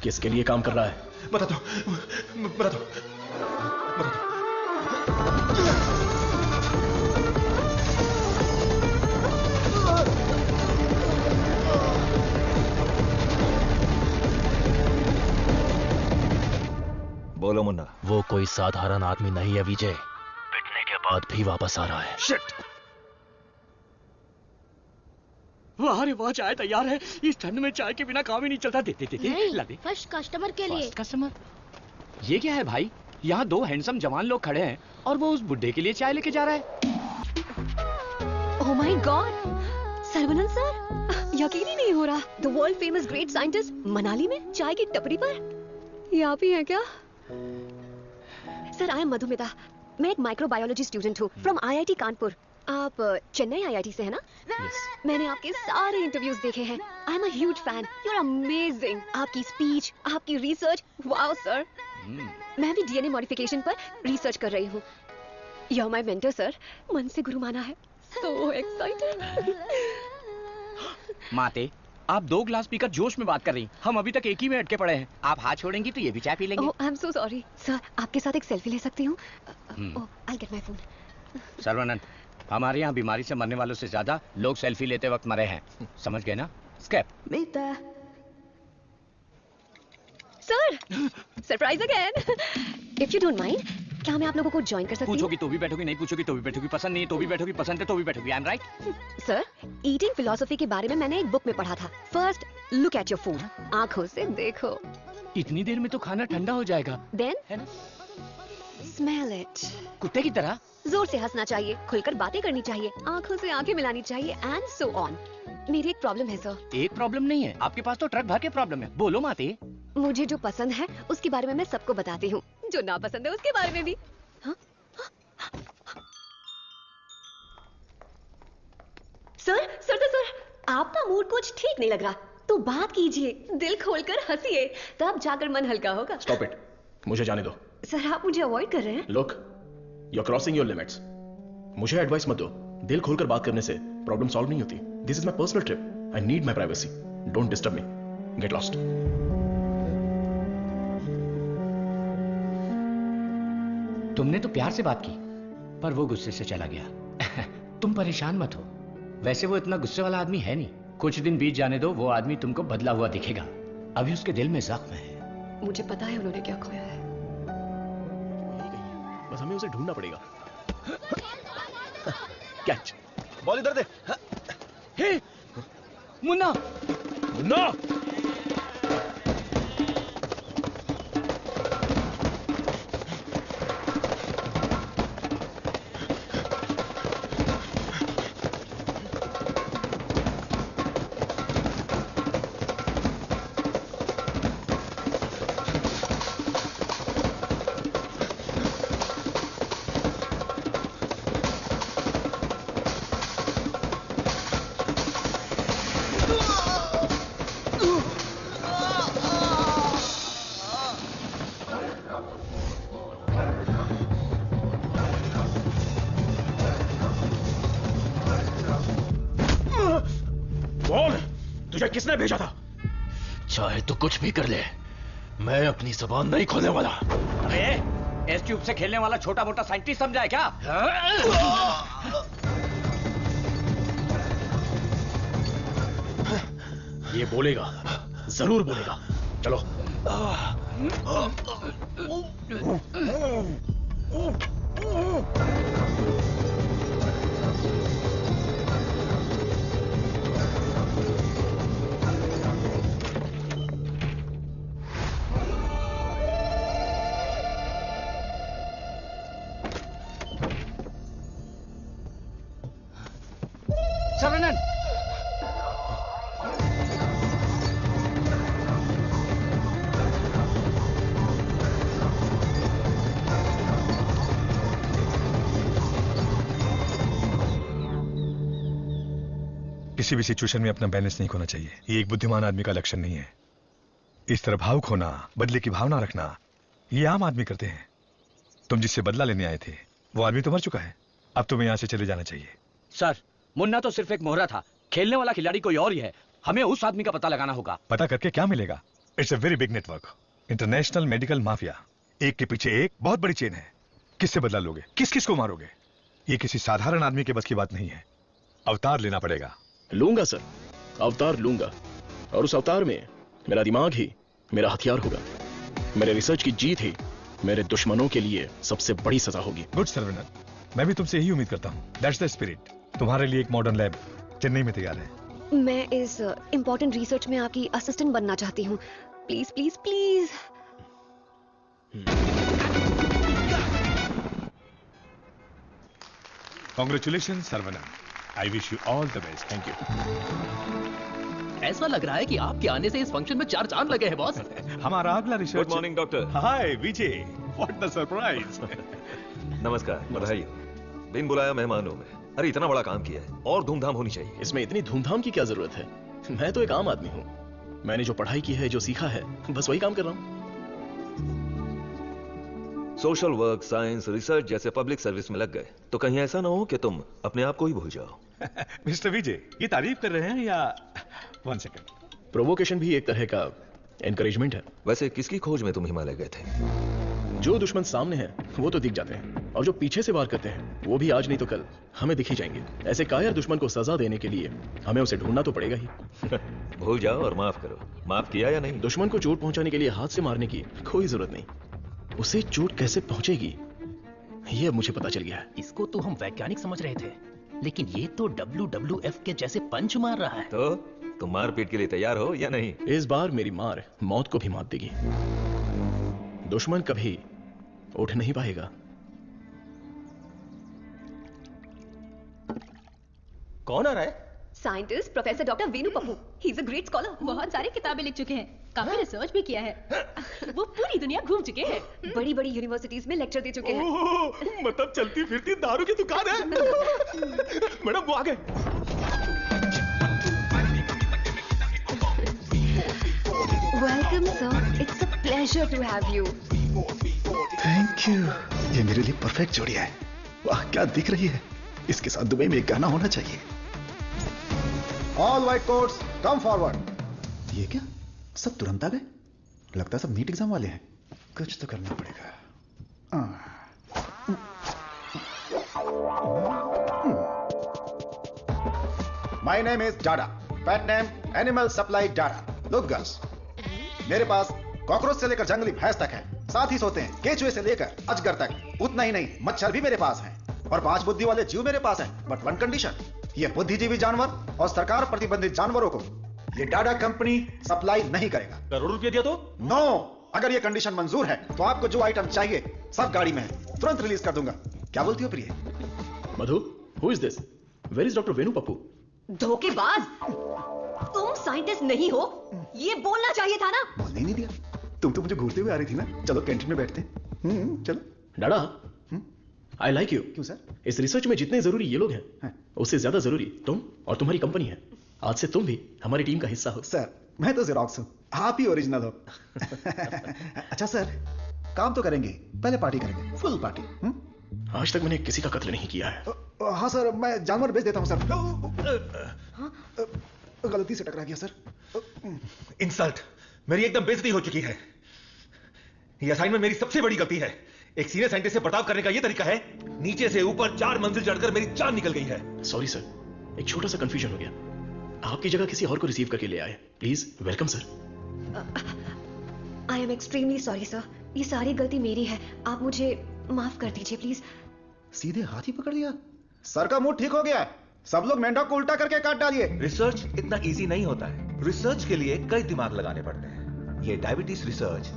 S7: किसके लिए काम कर रहा है?
S18: बता दो, बता दो, बता दो।
S17: बोलो मुन्ना।
S24: वो कोई साधारण आदमी नहीं है विजय, पिटने के बाद भी वापस आ रहा है।
S11: शिट! वाह रे वाह, चाय तैयार है। इस ठंड में चाय के बिना काम ही नहीं चलता। दे ला दे।
S2: फर्स्ट कस्टमर के लिए।
S11: कस्टमर? ये क्या है भाई? यहाँ दो हैंडसम जवान लोग खड़े हैं और वो उस बुड्ढे के लिए चाय लेके जा रहा है।
S4: Oh my God! Saravanan sir, यकीन ही नहीं हो रहा। The world famous great scientist Manali में चाय की टपरी पर। ये आप ही हैं क्या? Sir, I M Madhumita. मैं एक माइक्रोबायोलॉजी स्टूडेंट हूँ फ्रॉम IIT कानपुर। आप चेन्नई IIT से है ना?
S11: Yes.
S4: मैंने आपके सारे इंटरव्यूज देखे हैं। I am a huge fan. You are amazing. आपकी स्पीच, आपकी रिसर्च, वाओ सर। मैं भी DNA मॉडिफिकेशन पर रिसर्च कर रही हूँ। You are my mentor sir. मन से गुरु माना है। So excited.
S11: माते, आप 2 गिलास पीकर जोश में बात कर रही। हम अभी तक एक ही में अटके पड़े हैं। आप हाथ छोड़ेंगी तो ये भी चाय पी लेंगे।
S4: I am so sorry sir. आपके साथ एक सेल्फी ले सकती हूँ? I get my phone.
S11: Sarvanand, हमारे यहाँ बीमारी से मरने वालों से ज्यादा लोग सेल्फी लेते वक्त मरे हैं। समझ गए ना? स्केप।
S4: Sir, surprise again. If you don't mind, क्या मैं आप लोगों को ज्वाइन कर सकती हूँ?
S11: पूछोगी तो भी बैठोगी, नहीं पूछोगी तो भी बैठोगी, पसंद नहीं तो भी बैठोगी, पसंद है तो भी बैठोगी। I am right?
S4: Sir, eating philosophy के बारे में मैंने एक बुक में पढ़ा था। First look at your food. आंखों से देखो।
S11: इतनी देर में तो खाना ठंडा हो जाएगा।
S4: Then smell it.
S11: कुत्ते की तरह
S4: जोर से हंसना चाहिए, खुलकर बातें करनी चाहिए, आंखों से आंखें मिलानी चाहिए एंड सो ऑन। मेरी एक प्रॉब्लम है सर।
S11: एक प्रॉब्लम नहीं है, आपके पास तो ट्रक भर के प्रॉब्लम है। बोलो माते।
S4: मुझे जो पसंद है उसके बारे में मैं सबको बताती हूँ, जो ना पसंद है उसके बारे में भी। हाँ? सर, आपका मूड कुछ ठीक नहीं लग रहा, तो बात कीजिए, दिल खोलकर हंसिए, तब जाकर मन हल्का होगा।
S7: स्टॉप इट, मुझे जाने दो।
S4: सर, आप मुझे अवॉइड कर रहे हैं।
S7: Look, you are crossing your limits. मुझे एडवाइस मत दो। दिल खोलकर बात करने से प्रॉब्लम सॉल्व नहीं होती। This is my personal trip. I need my privacy. Don't disturb me. Get lost.
S11: तुमने तो प्यार से बात की, पर वो गुस्से से चला गया। तुम परेशान मत हो। वैसे वो इतना गुस्से वाला आदमी है नहीं। कुछ दिन बीत जाने दो, वो आदमी तुमको बदला हुआ दिखेगा। अभी उसके दिल में जख्म है।
S4: मुझे पता है उन्होंने क्या खोया है।
S7: बस हमें उसे ढूंढना पड़ेगा।
S8: कैच। बॉल इधर दे।
S11: हे मुन्ना,
S8: मुन्ना किसने भेजा था?
S24: चाहे तो कुछ भी कर ले, मैं अपनी जुबान नहीं खोलने वाला।
S11: अरे इस ट्यूब से खेलने वाला छोटा मोटा साइंटिस्ट समझा है क्या?
S24: ये बोलेगा, जरूर बोलेगा। चलो।
S11: सरवनन,
S10: किसी भी सिचुएशन में अपना बैलेंस नहीं खोना चाहिए। ये एक बुद्धिमान आदमी का लक्षण नहीं है। इस तरह भावुक होना, बदले की भावना रखना, ये आम आदमी करते हैं। तुम जिससे बदला लेने आए थे वो आदमी तो मर चुका है। अब तुम्हें यहां से चले जाना चाहिए।
S11: सर मुन्ना तो सिर्फ एक मोहरा था, खेलने वाला खिलाड़ी कोई और ही है। हमें उस आदमी का पता लगाना होगा।
S10: पता करके क्या मिलेगा? It's a very big network, international medical mafia. एक के पीछे एक बहुत बड़ी चेन है। किससे बदला लोगे? किस किस को मारोगे? ये किसी साधारण आदमी के बस की बात नहीं है। अवतार लेना पड़ेगा।
S7: लूंगा सर, अवतार लूंगा, और उस अवतार में मेरा दिमाग ही मेरा हथियार होगा। मेरे रिसर्च की जीत ही मेरे दुश्मनों के लिए सबसे बड़ी सजा होगी।
S10: गुड सर्वनन, मैं भी तुमसे यही उम्मीद करता हूँ। That's the spirit. तुम्हारे लिए एक मॉडर्न लैब चेन्नई में तैयार है।
S4: मैं इस इम्पोर्टेंट रिसर्च में आपकी असिस्टेंट बनना चाहती हूँ। Please please please.
S10: Congratulation Saravanan, I wish you all the best.
S7: Thank you.
S24: ऐसा लग रहा है कि आपके आने से इस फंक्शन में 4 चांद लगे हैं बॉस।
S10: हमारा अगला research.
S17: Good morning doctor.
S10: Hi Vijay, what the surprise.
S17: नमस्कार, बधाई। बिन बुलाया मेहमान हूं मैं। अरे इतना बड़ा काम किया है और धूमधाम होनी चाहिए।
S7: इसमें इतनी धूमधाम की क्या जरूरत है? मैं तो एक आम आदमी हूँ। मैंने जो पढ़ाई की है, जो सीखा है, बस वही काम कर रहा हूँ।
S17: सोशल वर्क, साइंस, रिसर्च जैसे पब्लिक सर्विस में लग गए तो कहीं ऐसा ना हो कि तुम अपने आप को ही भूल जाओ।
S10: मिस्टर विजय, ये तारीफ कर रहे हैं या? 1 सेकंड।
S7: प्रोवोकेशन भी एक तरह का एनकरेजमेंट है।
S17: वैसे किसकी खोज में तुम हिमालय गए थे?
S7: जो दुश्मन सामने हैं वो तो दिख जाते हैं, और जो पीछे से वार करते हैं वो भी आज नहीं तो कल हमें दिख ही जाएंगे। ऐसे कायर दुश्मन को सजा देने के लिए हमें उसे ढूंढना तो पड़ेगा ही।
S17: भूल जाओ और माफ करो। माफ किया या नहीं?
S7: दुश्मन को चोट पहुंचाने के लिए हाथ से मारने की कोई जरूरत नहीं। उसे चोट कैसे पहुंचेगी ये अब मुझे पता चल गया है।
S24: इसको तो हम वैज्ञानिक समझ रहे थे, लेकिन ये तो WWF के जैसे पंच मार रहा है।
S17: तो तुम मारपीट के लिए तैयार हो या नहीं?
S7: इस बार मेरी मार मौत को भी मात देगी। दुश्मन कभी उठ नहीं पाएगा।
S8: कौन आ रहा है?
S4: Scientist professor doctor Veenu Pappu. He is a great scholar.
S5: बहुत सारी किताबें लिख चुके हैं, काफी रिसर्च भी किया है। वो पूरी दुनिया घूम चुके हैं,
S4: बड़ी बड़ी यूनिवर्सिटीज में लेक्चर दे चुके हैं।
S8: मतलब चलती फिरती दारू की दुकान है। मैडम वो आ गए।
S4: Welcome sir, it's a pleasure to have you.
S23: Thank you. ये मेरे लिए परफेक्ट जोड़ी है। वाह क्या दिख रही है। इसके साथ दुबई में एक गाना होना चाहिए।
S16: All white quotes come forward. ये क्या, सब तुरंत आ गए? लगता है सब नीट एग्जाम वाले हैं। कुछ तो करना पड़ेगा। My name is Dada, pet name animal supply Dada. Look girls, मेरे पास कॉकरोच से लेकर जंगली भैंस तक है। साथ ही सोते हैं केचुए से लेकर अजगर तक। उतना ही नहीं, मच्छर भी मेरे पास हैं।
S23: और 5 बुद्धि वाले जीव मेरे पास हैं, बट वन कंडीशन, ये बुद्धिजीवी जानवर और सरकार प्रतिबंधित जानवरों को ये डाडा कंपनी सप्लाई नहीं करेगा।
S24: करोड़ रुपए दिया तो?
S23: नो, अगर ये कंडीशन मंजूर है तो आपको जो आइटम चाहिए सब गाड़ी में है, तुरंत रिलीज कर दूंगा। क्या बोलती हो प्रिय?
S7: Madhu, who is this? Where is doctor Venu Pappu?
S4: धोखेबाज, तुम साइंटिस्ट नहीं हो, ये बोलना चाहिए था ना।
S23: बोलने नहीं दिया, तुम तो मुझे घूरते हुए आ रही थी ना। चलो कैंटीन में बैठते हैं। चलो।
S7: डाडा, आई लाइक यू।
S23: क्यों सर?
S7: इस रिसर्च में जितने जरूरी ये लोग हैं, उससे ज्यादा जरूरी तुम और तुम्हारी कंपनी है। आज से तुम भी हमारी टीम का हिस्सा हो।
S23: सर, मैं तो जेरोक्स हूं, आप ही ओरिजिनल हो। अच्छा सर, काम तो करेंगे, पहले पार्टी करेंगे, फुल पार्टी।
S7: आज तक मैंने किसी का कत्ल नहीं किया है।
S23: हाँ सर, मैं जानवर बेच देता हूँ सर। गलती से टकरा गया सर।
S6: इंसल्ट, मेरी एकदम बेइज्जती हो चुकी है। ये असाइनमेंट मेरी सबसे बड़ी गलती है। एक सीनियर साइंटिस्ट से बर्ताव करने का ये तरीका है। नीचे से ऊपर 4 मंजिल चढ़कर मेरी जान निकल गई है।
S7: सॉरी सर, एक छोटा सा कंफ्यूजन हो गया। आपकी जगह किसी और को रिसीव करके ले आए। Please welcome sir.
S4: I am extremely sorry sir, ये सारी गलती मेरी है, आप मुझे माफ कर दीजिए प्लीज।
S23: सीधे हाथ ही पकड़ लिया। सर का मूड ठीक हो गया, सब लोग मेंढक को उल्टा करके काट डालिए।
S6: रिसर्च इतना इजी नहीं होता है। रिसर्च के लिए कई दिमाग लगाने पड़ते हैं। ये डायबिटीज रिसर्च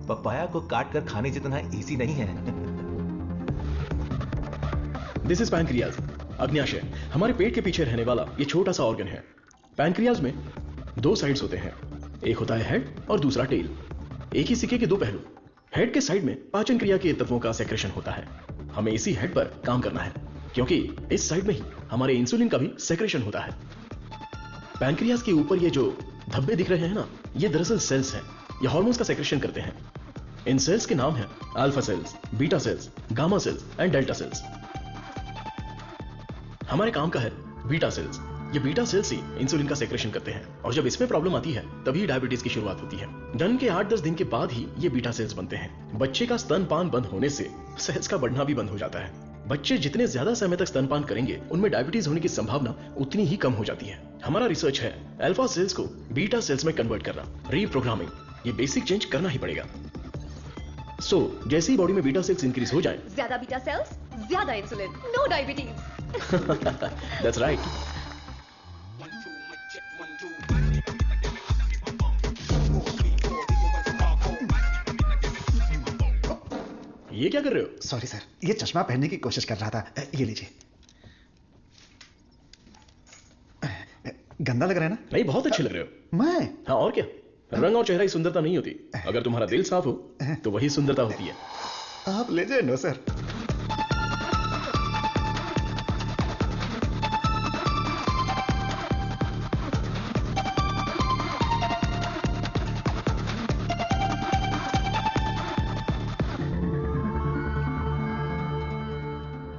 S6: पपाया को काट कर खाने जितना इजी नहीं है।
S7: दिस इज पैनक्रियाज, अग्न्याशय, हमारे पेट के पीछे रहने वाला ये छोटा सा ऑर्गन है। पैनक्रियाज में 2 साइड्स होते हैं, एक होता है हेड और दूसरा टेल। एक ही सिक्के के 2 पहलू। हेड के साइड में पाचन क्रिया के तत्वों का सेक्रेशन होता है। हमें इसी हेड पर काम करना है, क्योंकि इस साइड में ही हमारे इंसुलिन का भी सेक्रेशन होता है। पैनक्रियाज के ऊपर ये जो धब्बे दिख रहे हैं ना, ये दरअसल सेल्स हैं। ये हार्मोन्स का सेक्रेशन करते हैं। इन सेल्स के नाम हैं alpha cells, beta cells, gamma cells and delta cells. हमारे काम का है बीटा सेल्स। ये बीटा सेल्स ही इंसुलिन का सेक्रेशन करते हैं, और जब इसमें प्रॉब्लम आती है तभी डायबिटीज की शुरुआत होती है। जन्म के 8-10 दिन के बाद ही ये बीटा सेल्स बनते हैं। बच्चे का स्तनपान बंद होने से सेल्स का बढ़ना भी बंद हो जाता है। बच्चे जितने ज्यादा समय तक स्तनपान करेंगे, उनमें डायबिटीज होने की संभावना उतनी ही कम हो जाती है। हमारा रिसर्च है अल्फा सेल्स को बीटा सेल्स में कन्वर्ट करना, रीप्रोग्रामिंग। ये बेसिक चेंज करना ही पड़ेगा। सो जैसे ही बॉडी में बीटा सेल्स इंक्रीज हो जाए,
S4: ज्यादा बीटा सेल्स, ज्यादा insulin, no diabetes.
S7: That's right. ये क्या कर रहे हो?
S23: सॉरी सर, ये चश्मा पहनने की कोशिश कर रहा था। ये लीजिए। गंदा लग रहा है ना?
S7: नहीं, बहुत अच्छे लग रहे हो।
S23: मैं?
S7: हाँ, और क्या। रंग और चेहरा ही सुंदरता नहीं होती, अगर तुम्हारा दिल साफ हो तो वही सुंदरता होती है।
S23: आप लेजेंड हो sir.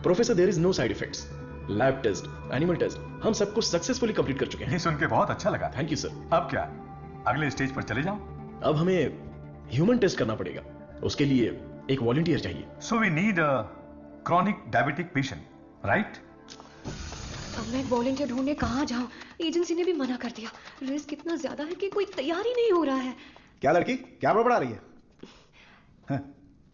S7: Professor, there is no side effects. Lab test, animal test, हम सब कुछ सक्सेसफुली कंप्लीट कर चुके हैं।
S10: ये सुन के बहुत अच्छा लगा।
S7: Thank you sir.
S10: अब क्या, अगले स्टेज पर चले जाओ?
S7: अब हमें ह्यूमन टेस्ट करना पड़ेगा। उसके लिए एक वॉलंटियर चाहिए।
S10: So we need a chronic diabetic patient, right?
S4: अब मैं वॉलंटियर ढूंढने कहाँ जाऊँ? एजेंसी ने भी मना कर दिया। रिस्क इतना ज्यादा है कि कोई तैयार ही नहीं हो रहा है।
S23: क्या लड़की, क्या बड़बड़ा रही है?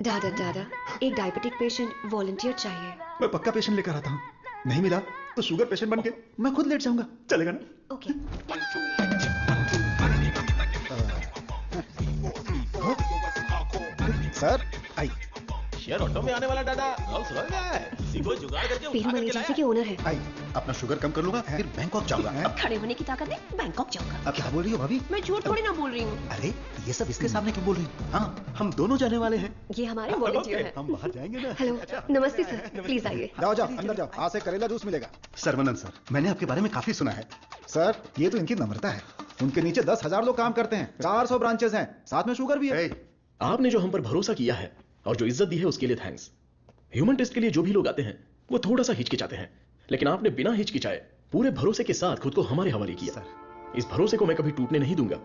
S4: दादा दादा, एक डायबिटिक पेशेंट वॉलंटियर चाहिए।
S23: मैं पक्का पेशेंट लेकर आता हूँ। नहीं मिला तो शुगर पेशेंट बन के मैं खुद लेट जाऊंगा। चलेगा ना?
S4: ओके।
S23: सर, आई।
S24: शेयर ऑटो में आने वाला दादा रोल्स रॉयस है। किसी को जुगाड़ करके
S4: फिर मैं एजेंसी के ओनर है।
S23: आई, अपना शुगर कम कर लूंगा, फिर बैंकॉक जाऊंगा।
S21: अब खड़े होने की ताकत नहीं, बैंकॉक जाऊंगा।
S23: अब क्या बोल रही हो भाभी?
S21: मैं झूठ थोड़ी ना बोल रही हूँ।
S23: अरे ये सब इसके सामने क्यों बोल रही हो? हाँ, हम दोनों जाने वाले हैं।
S4: ये हमारे वॉलंटियर हैं।
S23: हम बाहर जाएंगे ना।
S4: हेलो, नमस्ते सर, प्लीज आइए।
S23: जाओ जाओ, अंदर जाओ। आज से करेला जूस मिलेगा। सर्वनंद सर, मैंने आपके बारे में काफी सुना है। सर, ये तो इनकी नम्रता है। उनके नीचे 10,000 लोग काम करते हैं, 400 ब्रांचेस हैं, साथ में शुगर भी है।
S7: आपने जो हम पर भरोसा किया है और जो इज्जत दी है उसके लिए थैंक्स। ह्यूमन टेस्ट के लिए जो भी लोग आते हैं वो थोड़ा सा हिचकिचाते हैं, लेकिन आपने बिना हिचकिचाए पूरे भरोसे के साथ खुद को हमारे हवाले किया। इस भरोसे को मैं कभी टूटने नहीं दूंगा।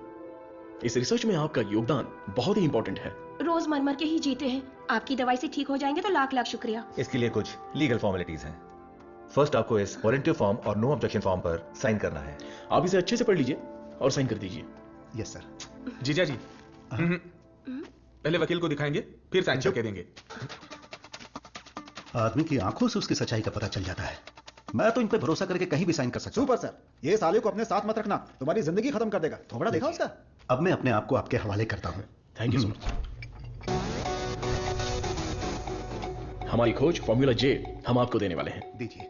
S7: इस रिसर्च में आपका योगदान बहुत ही इंपॉर्टेंट है।
S21: रोज मर मर के ही जीते हैं। आपकी दवाई से ठीक हो जाएंगे तो लाख लाख शुक्रिया।
S6: इसके लिए कुछ लीगल फॉर्मेलिटीज हैं। फर्स्ट आपको इस वॉलंटियर फॉर्म और नो ऑब्जेक्शन फॉर्म पर साइन करना है।
S7: आप इसे अच्छे से पढ़ लीजिए और साइन कर दीजिए।
S23: Yes sir.
S15: जीजा जी, पहले वकील को दिखाएंगे, फिर साइन करके देंगे।
S23: आदमी की आंखों से उसकी सच्चाई का पता चल जाता है। मैं तो इन पे भरोसा करके कहीं भी साइन कर सकता हूं। सुपर सर, ये साले को अपने साथ मत रखना, तुम्हारी जिंदगी खत्म कर देगा। थोबड़ा देखा उसका? अब मैं अपने आप को आपके हवाले करता हूं।
S7: Thank you so much. हमारी खोज फॉर्मूला जे हम आपको देने वाले हैं।
S23: दीजिए।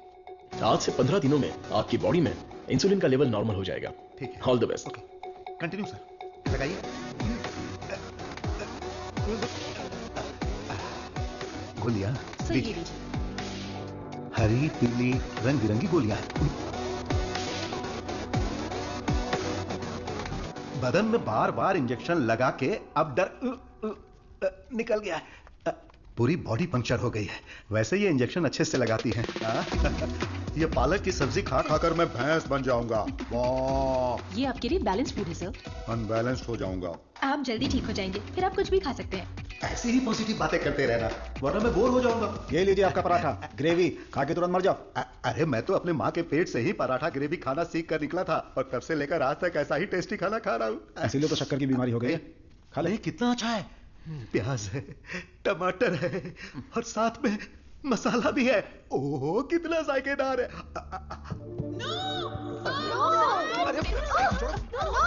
S7: आज से 15 दिनों में आपकी बॉडी में इंसुलिन का लेवल नॉर्मल हो जाएगा।
S23: ठीक है।
S7: All the best.
S23: Continue sir. लगाइए। गोलियां दीजिए। हरी पीली रंग बिरंगी गोलियां हैं। बदन में बार बार इंजेक्शन लगा के अब डर निकल गया है। पूरी बॉडी पंक्चर हो गई है। वैसे ये इंजेक्शन अच्छे से लगाती हैं। ये पालक की सब्जी खा खाकर मैं भैंस बन जाऊंगा। वाह,
S5: ये आपके लिए बैलेंस फूड है सर।
S23: अनबैलेंस्ड हो जाऊंगा।
S5: आप जल्दी ठीक हो जाएंगे, फिर आप कुछ भी खा सकते हैं।
S23: ऐसी ही पॉजिटिव बातें करते रहना, वरना मैं बोर हो जाऊंगा। ये लीजिए आपका पराठा, ग्रेवी खा के तुरंत मर जाओ। अरे मैं तो अपने माँ के पेट से ही पराठा ग्रेवी खाना सीख कर निकला था, और तब से लेकर आज तक ऐसा ही टेस्टी खाना खा रहा हूँ। इसीलिए तो शक्कर की बीमारी हो गई। खा ले। कितना अच्छा है। प्याज है, टमाटर है, और साथ में मसाला भी है। ओह कितना जायकेदार है।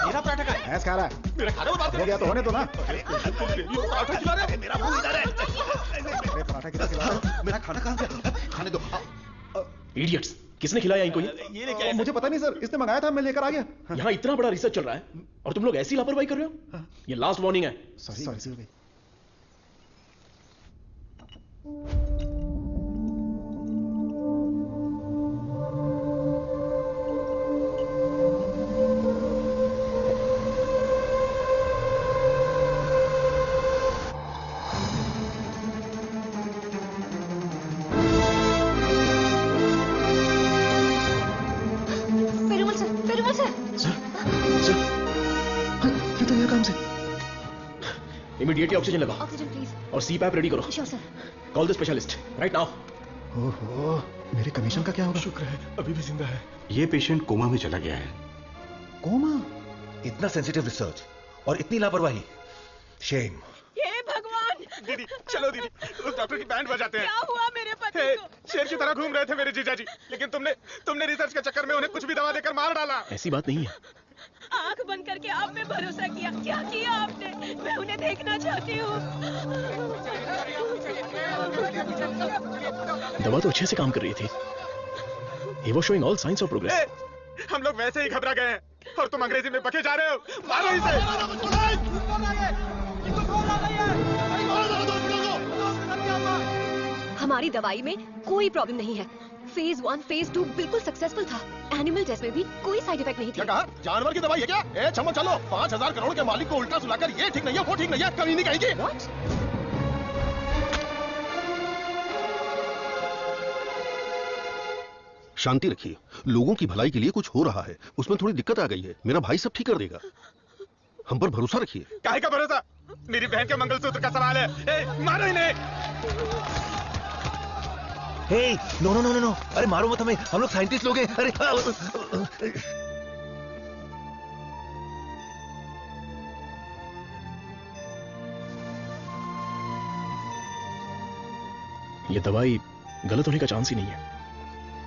S6: मेरा पराठा का
S23: भैंस खा रहा है।
S6: मेरा खाने को बात
S23: हो गया तो होने दो ना।
S6: पराठा खिला रहे हैं। मेरा मुंह इधर है।
S23: मेरे पराठा किधर खिला रहा है? मेरा खाना कहाँ गया? खाने दो।
S7: इडियट्स, किसने खिलाया इनको ये?
S23: ये लेके आया। मुझे पता नहीं सर, इसने मंगाया था, मैं लेकर आ गया।
S7: यहाँ इतना बड़ा रिसर्च चल रहा है और तुम लोग ऐसी लापरवाही कर रहे हो? ये लास्ट वार्निंग है।
S23: सॉरी।
S7: इमीडिएटली ऑक्सीजन लगाओ।
S4: Oxygen please.
S7: और सीपैप रेडी करो।
S4: Sure sir.
S7: Call the specialist right now.
S23: ओहो, मेरे कमीशन का क्या होगा?
S6: शुक्र है अभी भी जिंदा है।
S9: ये पेशेंट कोमा में चला गया है।
S23: कोमा?
S6: इतना सेंसिटिव रिसर्च और इतनी लापरवाही। शेम।
S2: हे भगवान।
S15: दीदी चलो दीदी, उस डॉक्टर की बैंड बजाते हैं।
S2: क्या हुआ मेरे पति को?
S15: शेर की तरह घूम रहे थे मेरे जीजाजी, लेकिन तुमने रिसर्च के चक्कर में उन्हें कुछ भी दवा देकर मार डाला।
S7: ऐसी बात नहीं है।
S2: आंख बंद करके आप पे भरोसा किया। क्या किया आपने? मैं उन्हें देखना चाहती हूँ।
S7: दवा तो अच्छे से काम कर रही थी। He was showing all signs of progress.
S15: हम लोग वैसे ही घबरा गए हैं और तुम अंग्रेजी में बके जा रहे हो। मारो इसे।
S4: हमारी दवाई में कोई प्रॉब्लम नहीं है। फेज 1, फेज 2 बिल्कुल सक्सेसफुल था। एनिमल टेस्ट में भी कोई साइड इफेक्ट नहीं थे।
S24: क्या कहा? जानवर की दवाई है क्या? ए चमो चलो, 5000 करोड़ के मालिक को उल्टा सुलाकर ये ठीक नहीं है, वो ठीक नहीं है, कहीं नहीं कहेगी।
S4: What?
S12: शांति रखिए, लोगों की भलाई के लिए कुछ हो रहा है, उसमें थोड़ी दिक्कत आ गई है। मेरा भाई सब ठीक कर देगा, हम पर भरोसा रखिए।
S15: काहे का भरोसा? मेरी बहन के मंगलसूत्र का सवाल है। मारो इन्हें।
S6: हे, नो, अरे मारो मत हमें, हम लोग साइंटिस्ट लोग हैं। अरे
S7: ये दवाई गलत होने का चांस ही नहीं है।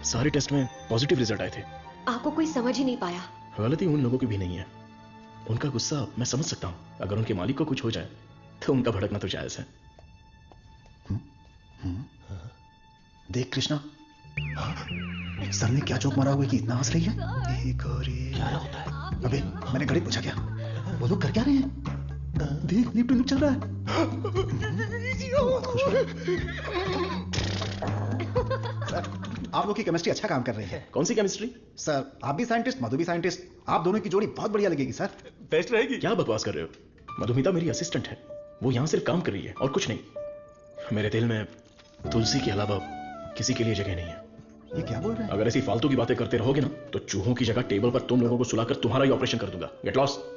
S7: सारे टेस्ट में पॉजिटिव रिजल्ट आए थे।
S4: आपको कोई समझ ही नहीं पाया।
S7: गलती उन लोगों की भी नहीं है। उनका गुस्सा मैं समझ सकता हूं। अगर उनके मालिक को कुछ हो जाए तो उनका भड़कना तो जायज है।
S23: देख कृष्णा, सर ने क्या जोक मारा हुआ है कि इतना हंस रही है? क्या होता है? अबे मैंने घड़ी पूछा क्या? वो लोग कर क्या रहे हैं? देख लिप टू लिप चल रहा है। बहुत खुश हो। सर, आप लोग की केमिस्ट्री अच्छा काम कर रही है।
S7: कौन सी केमिस्ट्री?
S23: सर आप भी साइंटिस्ट, मधु भी साइंटिस्ट, आप दोनों की जोड़ी बहुत बढ़िया लगेगी सर।
S7: बेस्ट रहेगी। क्या बकवास कर रहे हो? मधुमिता मेरी असिस्टेंट है, वो यहाँ सिर्फ काम कर रही है और कुछ नहीं। मेरे दिल में तुलसी के अलावा किसी के लिए जगह नहीं है।
S23: ये क्या बोल रहे हैं?
S7: अगर ऐसी फालतू की बातें करते रहोगे ना तो चूहों की जगह टेबल पर तुम लोगों को सुलाकर तुम्हारा ही ऑपरेशन कर दूंगा। Get lost.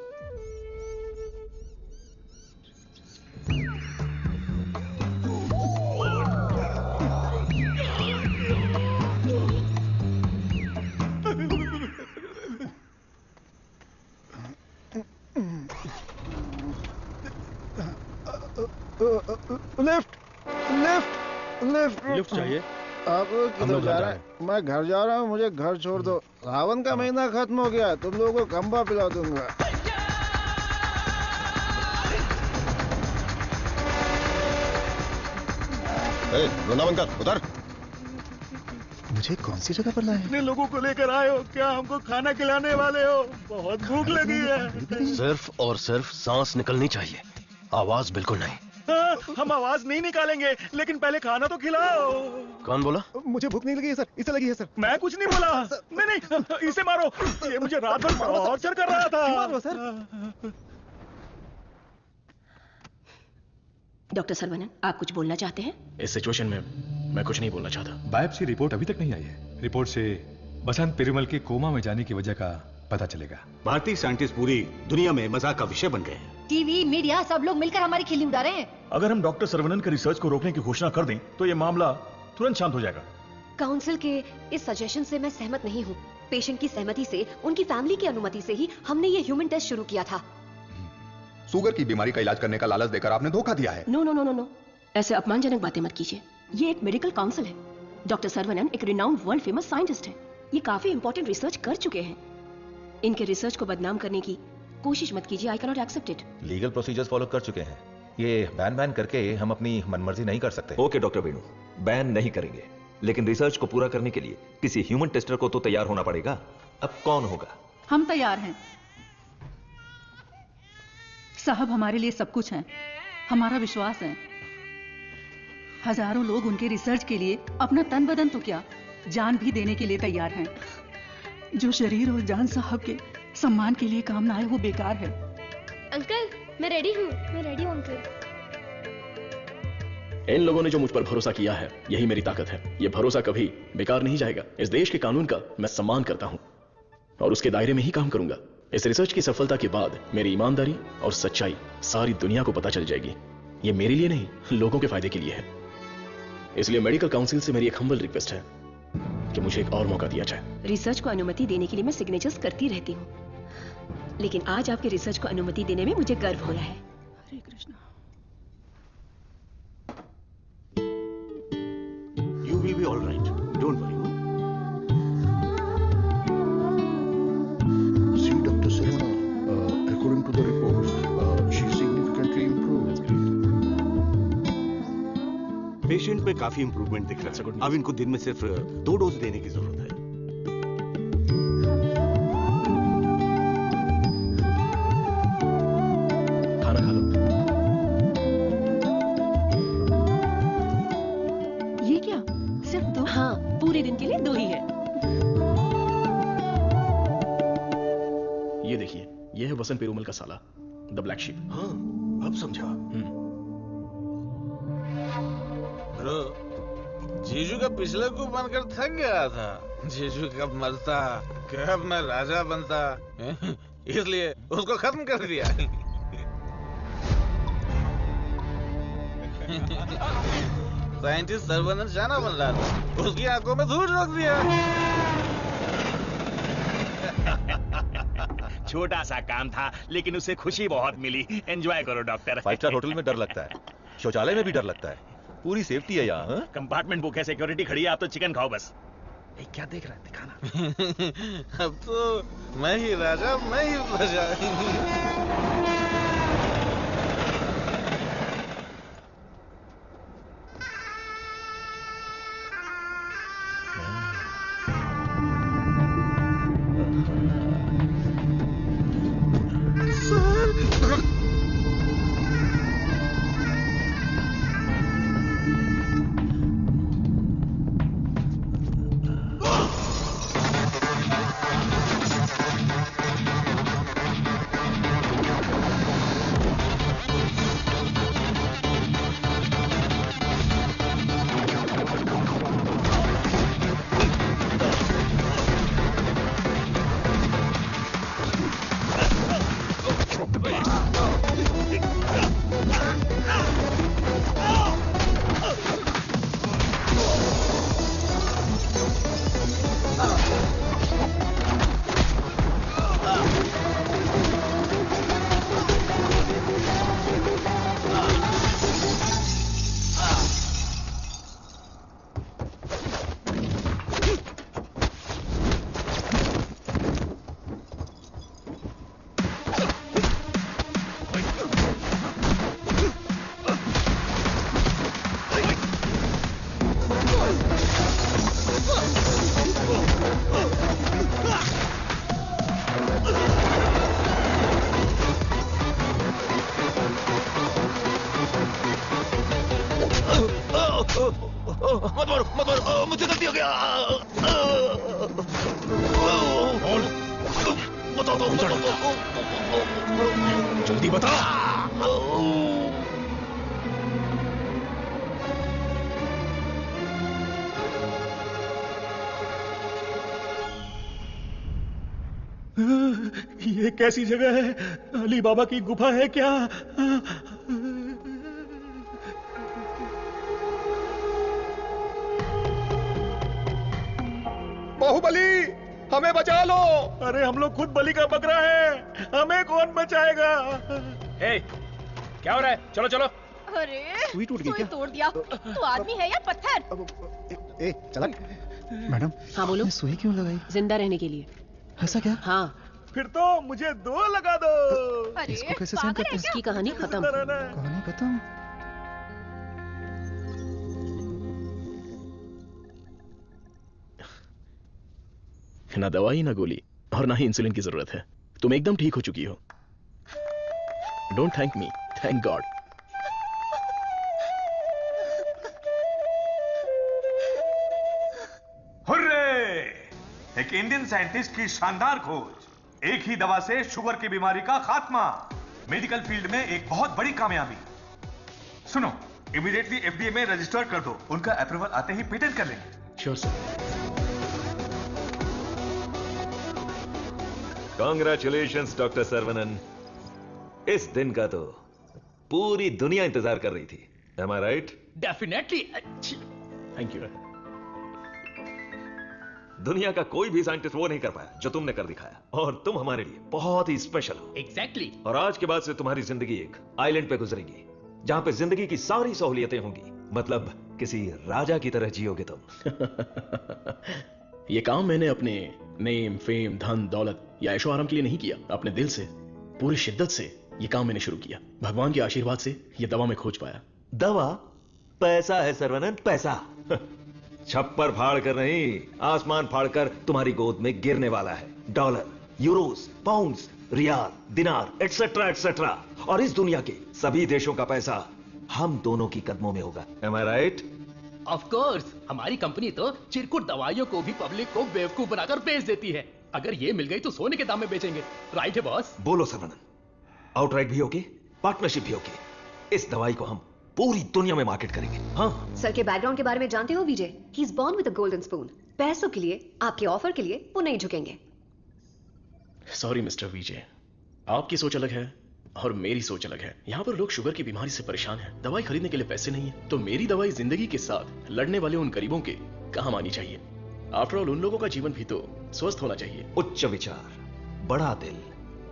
S23: Lift lift
S1: lift चाहिए।
S13: आप लोग किधर जा रहे हैं? मैं घर जा रहा हूँ, मुझे घर छोड़ दो। सावन का महीना खत्म हो गया, तुम लोगों को खंबा पिला दूंगा।
S12: रोना बंद कर, उतर।
S23: मुझे कौन सी जगह पर लाए?
S18: इतने लोगों को लेकर आए हो, क्या हमको खाना खिलाने वाले हो? बहुत भूख लगी है।
S9: सिर्फ और सिर्फ सांस निकलनी चाहिए, आवाज बिल्कुल नहीं।
S18: हम आवाज नहीं निकालेंगे, लेकिन पहले खाना तो खिलाओ।
S9: कौन बोला?
S23: मुझे भूख नहीं लगी है सर, इसे लगी है सर।
S18: मैं कुछ नहीं बोला। नहीं, इसे मारो। ये मुझे रात भर टॉर्चर कर रहा था।
S23: मारो सर।
S21: डॉक्टर सरवनन, आप कुछ बोलना चाहते हैं?
S7: इस सिचुएशन में मैं कुछ नहीं बोलना चाहता।
S10: बायोप्सी रिपोर्ट अभी तक नहीं आई है। रिपोर्ट से बसंत पेरुमल के कोमा में जाने की वजह का पता चलेगा।
S9: भारतीय साइंटिस्ट पूरी दुनिया में मजाक का विषय बन गए हैं।
S5: टीवी, मीडिया सब लोग मिलकर हमारी खिल्ली उड़ा रहे हैं।
S6: अगर हम डॉक्टर सर्वनन के रिसर्च को रोकने की घोषणा कर दें तो ये मामला तुरंत शांत हो जाएगा।
S4: काउंसिल के इस सजेशन से मैं सहमत नहीं हूँ। पेशेंट की सहमति से, उनकी फैमिली की अनुमति से ही हमने ये ह्यूमन टेस्ट शुरू किया था।
S23: शुगर की बीमारी का इलाज करने का लालच देकर आपने धोखा दिया है।
S21: No no no no no, ऐसे अपमानजनक बातें मत कीजिए। ये एक मेडिकल काउंसिल है। डॉक्टर सर्वनन एक रिनाउंड वर्ल्ड फेमस साइंटिस्ट है। ये काफी इंपॉर्टेंट रिसर्च कर चुके हैं। इनके रिसर्च को बदनाम करने की कोशिश मत कीजिए। I can not accept it.
S6: Legal procedures follow कर चुके हैं। ये बैन करके हम अपनी मनमर्जी नहीं कर सकते।
S17: ओके डॉक्टर वेणु, बैन नहीं करेंगे, लेकिन रिसर्च को पूरा करने के लिए किसी ह्यूमन टेस्टर को तो तैयार होना पड़ेगा। अब कौन होगा?
S5: हम तैयार हैं साहब, हमारे लिए सब कुछ है। हमारा विश्वास है। हजारों लोग उनके रिसर्च के लिए अपना तन बदन तो क्या, जान भी देने के लिए तैयार हैं। जो शरीर और जान साहब के सम्मान के लिए काम ना आए वो बेकार है।
S2: अंकल, मैं रेडी हूँ। मैं रेडी हूँ अंकल।
S7: इन लोगों ने जो मुझ पर भरोसा किया है, यही मेरी ताकत है। ये भरोसा कभी बेकार नहीं जाएगा। इस देश के कानून का मैं सम्मान करता हूं और उसके दायरे में ही काम करूंगा। इस रिसर्च की सफलता के बाद मेरी ईमानदारी और सच्चाई सारी दुनिया को पता चल जाएगी। ये मेरे लिए नहीं, लोगों के फायदे के लिए है। इसलिए मेडिकल काउंसिल से मेरी एक हम्बल रिक्वेस्ट है कि मुझे एक और मौका दिया जाए।
S21: रिसर्च को अनुमति देने के लिए मैं सिग्नेचर्स करती रहती हूँ, लेकिन आज आपके रिसर्च को अनुमति देने में मुझे गर्व हो रहा है।
S5: हरे Krishna.
S9: You will be all right. Don't worry.
S23: See, Dr. Sarvana, according to the reports, she significantly improved.
S9: Patient में काफी इंप्रूवमेंट दिख रहा है। अब इनको दिन में सिर्फ 2 डोज देने की जरूरत है।
S7: खाना खा लो।
S5: ये क्या, सिर्फ 2?
S21: हाँ, पूरे दिन के लिए 2 ही है।
S7: ये देखिए, ये है बसंत पेरुमल का साला, द ब्लैक शीप।
S9: हाँ, अब समझा।
S15: जीजू का पिछले को बनकर थक गया था। जीजू कब मरता, कब मैं राजा बनता, इसलिए उसको खत्म कर दिया। साइंटिस्ट सर्वनन शाना बन रहा था, उसकी आंखों में धूल रख दिया।
S14: छोटा सा काम था, लेकिन उसे खुशी बहुत मिली। एंजॉय करो डॉक्टर।
S6: 5 स्टार होटल में डर लगता है, शौचालय में भी डर लगता है। पूरी सेफ्टी है यहाँ।
S14: कंपार्टमेंट बुक है, सिक्योरिटी खड़ी है, आप तो चिकन खाओ बस। क्या देख रहा है, दिखाना।
S15: अब तो मैं ही राजा, मैं ही प्रजा।
S6: बता दो, जल्दी बता।
S10: ये कैसी जगह है? अली बाबा की गुफा है क्या? बाहुबली, हमें बचा लो। अरे हम लोग खुद बलि का बकरा है, हमें कौन बचाएगा?
S14: हे, क्या हो रहा है? चलो चलो।
S23: अरे सुई टूट गई क्या?
S21: तोड़ दिया। तू आदमी है या पत्थर?
S23: ए चला। मैडम।
S21: हाँ बोलो।
S23: सुई क्यों लगाई?
S21: जिंदा रहने के लिए।
S23: ऐसा क्या?
S21: हाँ।
S10: फिर तो मुझे 2 लगा दो।
S21: अरे
S23: इसको कैसे सहन करते हैं?
S21: इसकी कहानी खत्म।
S23: कहानी खत्म?
S7: ना दवाई ना गोली और ना ही इंसुलिन की जरूरत है। तुम एकदम ठीक हो चुकी हो। Don't thank me, thank God.
S10: Hurray! एक इंडियन साइंटिस्ट की शानदार खोज, एक ही दवा से शुगर की बीमारी का खात्मा। मेडिकल फील्ड में एक बहुत बड़ी कामयाबी। सुनो, इमीडिएटली एफडीए में रजिस्टर कर दो। उनका अप्रूवल आते ही पेटेंट कर लेंगे।
S7: Sure sir.
S17: Congratulations doctor Saravanan. इस दिन का तो पूरी दुनिया इंतजार कर रही थी। Am I right?
S11: Definitely.
S7: Thank you.
S17: दुनिया का कोई भी साइंटिस्ट वो नहीं कर पाया जो तुमने कर दिखाया, और तुम हमारे लिए बहुत ही स्पेशल हो।
S11: एग्जैक्टली।
S17: और आज के बाद से तुम्हारी जिंदगी एक आइलैंड पे गुजरेगी, जहां पे जिंदगी की सारी सहूलियतें होंगी। मतलब किसी राजा की तरह जियोगे तुम।
S7: ये काम मैंने अपने नेम, फेम, धन, दौलत या ऐशो आराम के लिए नहीं किया। अपने दिल से, पूरी शिद्दत से ये काम मैंने शुरू किया। भगवान के आशीर्वाद से ये दवा में खोज पाया।
S17: दवा? पैसा है सर्वनन, पैसा। छप्पर फाड़ कर नहीं, आसमान फाड़कर तुम्हारी गोद में गिरने वाला है। डॉलर, यूरोस, पाउंड्स, रियाल, दिनार, एटसेट्रा एटसेट्रा। और इस दुनिया के सभी देशों का पैसा हम दोनों की कदमों में होगा। Am I right?
S11: Of course, हमारी कंपनी तो चिरकुट दवाइयों को भी पब्लिक को बेवकूफ बनाकर बेच देती है। अगर ये मिल गई तो सोने के दाम में बेचेंगे। राइट है बॉस?
S17: बोलो सर्वनन, आउटराइट भी होगी, पार्टनरशिप भी होगी। इस दवाई को हम पूरी दुनिया में मार्केट करेंगे। हाँ।
S4: सर के बैकग्राउंड के बारे में जानते हो Vijay? He is born with a golden spoon. पैसों के लिए, आपके ऑफर के लिए वो नहीं झुकेंगे।
S7: सॉरी मिस्टर विजय, आपकी सोच अलग है और मेरी सोच अलग है। यहाँ पर लोग शुगर की बीमारी से परेशान हैं, दवाई खरीदने के लिए पैसे नहीं है, तो मेरी दवाई जिंदगी के साथ लड़ने वाले उन गरीबों के काम आनी चाहिए। आफ्टर ऑल उन लोगों का जीवन भी तो स्वस्थ होना चाहिए।
S17: उच्च विचार, बड़ा दिल,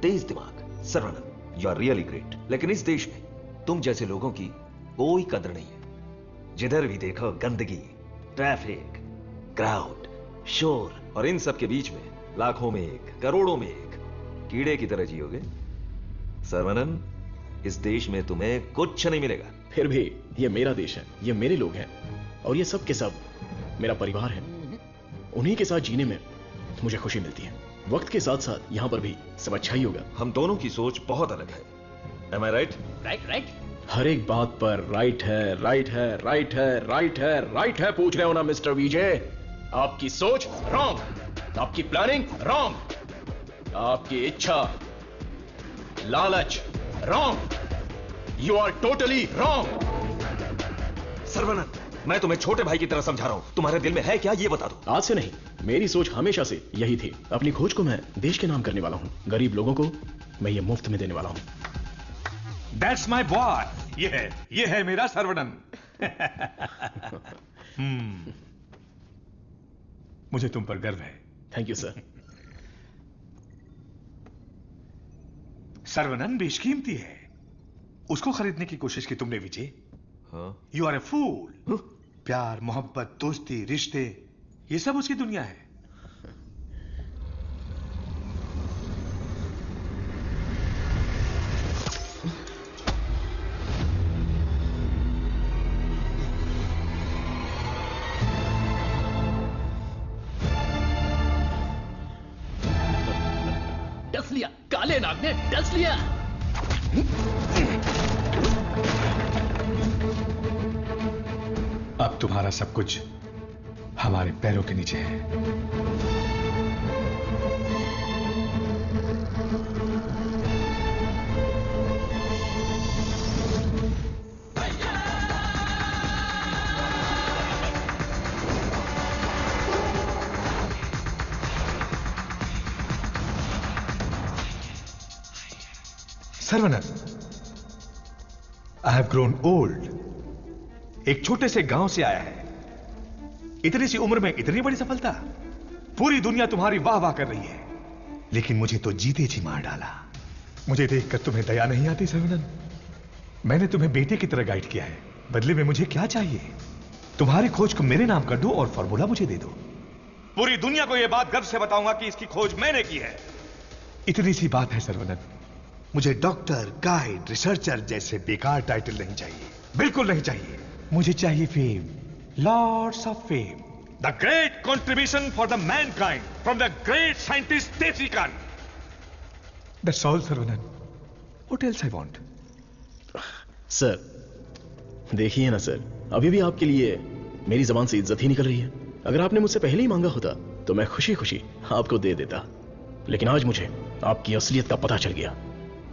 S17: तेज दिमाग। Saravanan, you are really great. लेकिन इस देश में तुम जैसे लोगों की कोई कदर नहीं है। जिधर भी देखो गंदगी, ट्रैफिक, क्राउड, शोर, और इन सब के बीच में लाखों में एक, करोड़ों में एक कीड़े की तरह जियोगे। सर्वनन, इस देश में तुम्हें कुछ नहीं मिलेगा।
S7: फिर भी ये मेरा देश है, ये मेरे लोग हैं, और ये सब के सब मेरा परिवार है। उन्हीं के साथ जीने में मुझे खुशी मिलती है। वक्त के साथ साथ यहाँ पर भी सब अच्छा ही होगा।
S17: हम दोनों की सोच बहुत अलग है। Am I right?
S11: राइट।
S7: हर एक बात पर राइट है, राइट है, राइट है, राइट है, राइट है पूछ रहे हो ना मिस्टर विजय? आपकी सोच रॉन्ग, आपकी प्लानिंग रॉन्ग, आपकी इच्छा, लालच wrong. You are totally wrong.
S17: Saravanan, मैं तुम्हें छोटे भाई की तरह समझा रहा हूं। तुम्हारे दिल में है क्या, ये बता दो।
S7: आज से नहीं, मेरी सोच हमेशा से यही थी। अपनी खोज को मैं देश के नाम करने वाला हूं। गरीब लोगों को मैं ये मुफ्त में देने वाला हूं।
S10: That's my boy. ये है मेरा सर्वनन। मुझे तुम पर गर्व है।
S7: Thank you sir.
S10: सर्वनन बेशकीमती है, उसको खरीदने की कोशिश की तुमने विजय। यू आर ए फूल। प्यार, मोहब्बत, दोस्ती, रिश्ते, ये सब उसकी दुनिया है।
S11: डस लिया, काले नाग ने डस लिया।
S10: अब तुम्हारा सब कुछ हमारे पैरों के नीचे है। Saravanan, I have grown old. एक छोटे से गांव से आया है, इतनी सी उम्र में इतनी बड़ी सफलता। पूरी दुनिया तुम्हारी वाह वाह कर रही है, लेकिन मुझे तो जीते जी मार डाला। मुझे देखकर तुम्हें दया नहीं आती सर्वनन? मैंने तुम्हें बेटे की तरह गाइड किया है, बदले में मुझे क्या चाहिए? तुम्हारी खोज को मेरे नाम कर दो और फॉर्मूला मुझे दे दो। पूरी दुनिया को यह बात गर्व से बताऊंगा कि इसकी खोज मैंने की है। इतनी सी बात है सर्वनन। मुझे डॉक्टर, गाइड, रिसर्चर जैसे बेकार टाइटल नहीं चाहिए, बिल्कुल नहीं चाहिए। मुझे चाहिए fame, lots of fame, the great contribution for the mankind from the great scientist टेफ्रिकन। That's all Saravanan. What else I want?
S7: Sir देखिए ना सर, अभी भी आपके लिए मेरी जबान से इज्जत ही निकल रही है। अगर आपने मुझसे पहले ही मांगा होता तो मैं खुशी खुशी आपको दे देता, लेकिन आज मुझे आपकी असलियत का पता चल गया।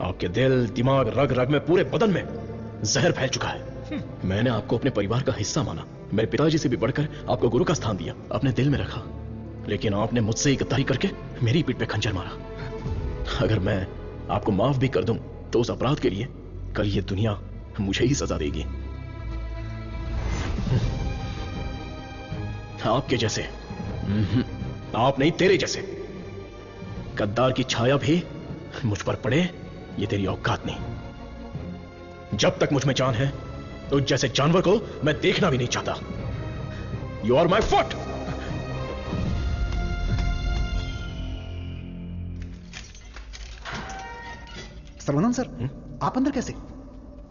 S7: आपके दिल, दिमाग, रग रग में, पूरे बदन में जहर फैल चुका है। मैंने आपको अपने परिवार का हिस्सा माना, मेरे पिताजी से भी बढ़कर आपको गुरु का स्थान दिया, अपने दिल में रखा, लेकिन आपने मुझसे ही गद्दारी करके मेरी पीठ पे खंजर मारा। अगर मैं आपको माफ भी कर दूं तो उस अपराध के लिए कल ये दुनिया मुझे ही सजा देगी। आपके जैसे, आप नहीं, तेरे जैसे गद्दार की छाया भी मुझ पर पड़े, ये तेरी औकात नहीं। जब तक मुझ में जान है तो जैसे जानवर को मैं देखना भी नहीं चाहता। You are my foot.
S23: Saravanan sir, आप अंदर कैसे?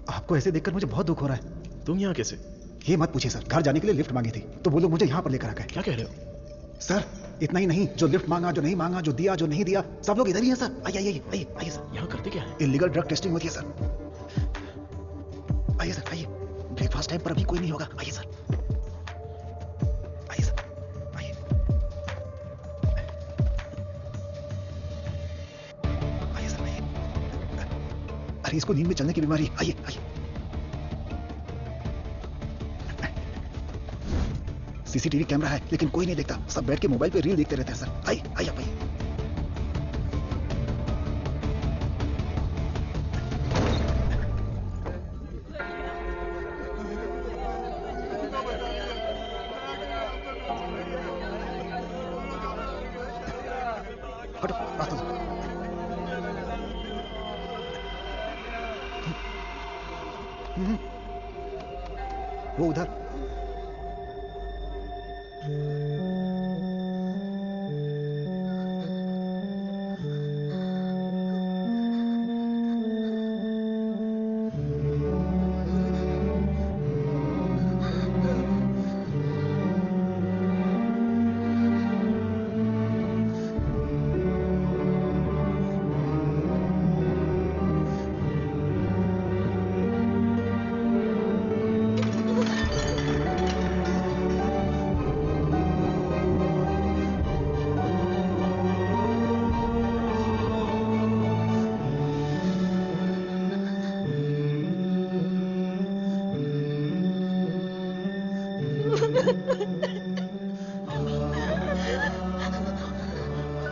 S23: आपको ऐसे देखकर मुझे बहुत दुख हो रहा है।
S7: तुम यहाँ कैसे?
S23: ये मत पूछिए सर, घर जाने के लिए लिफ्ट मांगी थी तो वो लोग मुझे यहाँ पर लेकर आ गए।
S7: क्या कह रहे हो
S23: सर? इतना ही नहीं, जो लिफ्ट मांगा, जो नहीं मांगा, जो दिया, जो नहीं दिया, सब लोग इधर ही हैं सर। आइए आइए आइए आइए सर।
S7: यहाँ करते क्या है?
S23: इलीगल ड्रग टेस्टिंग होती है सर। आइए सर, आइए। ब्रेकफास्ट टाइम पर अभी कोई नहीं होगा। आइए सर, आइए सर, आइए। आइए सर, आइए। अरे इसको नींद में चलने की बीमारी। आइए आइए। सीसीटीवी कैमरा है लेकिन कोई नहीं देखता, सब बैठ के मोबाइल पे रील देखते रहते हैं सर। आइए आइए आप आइए। हटो, रास्ता दो। वो उधर।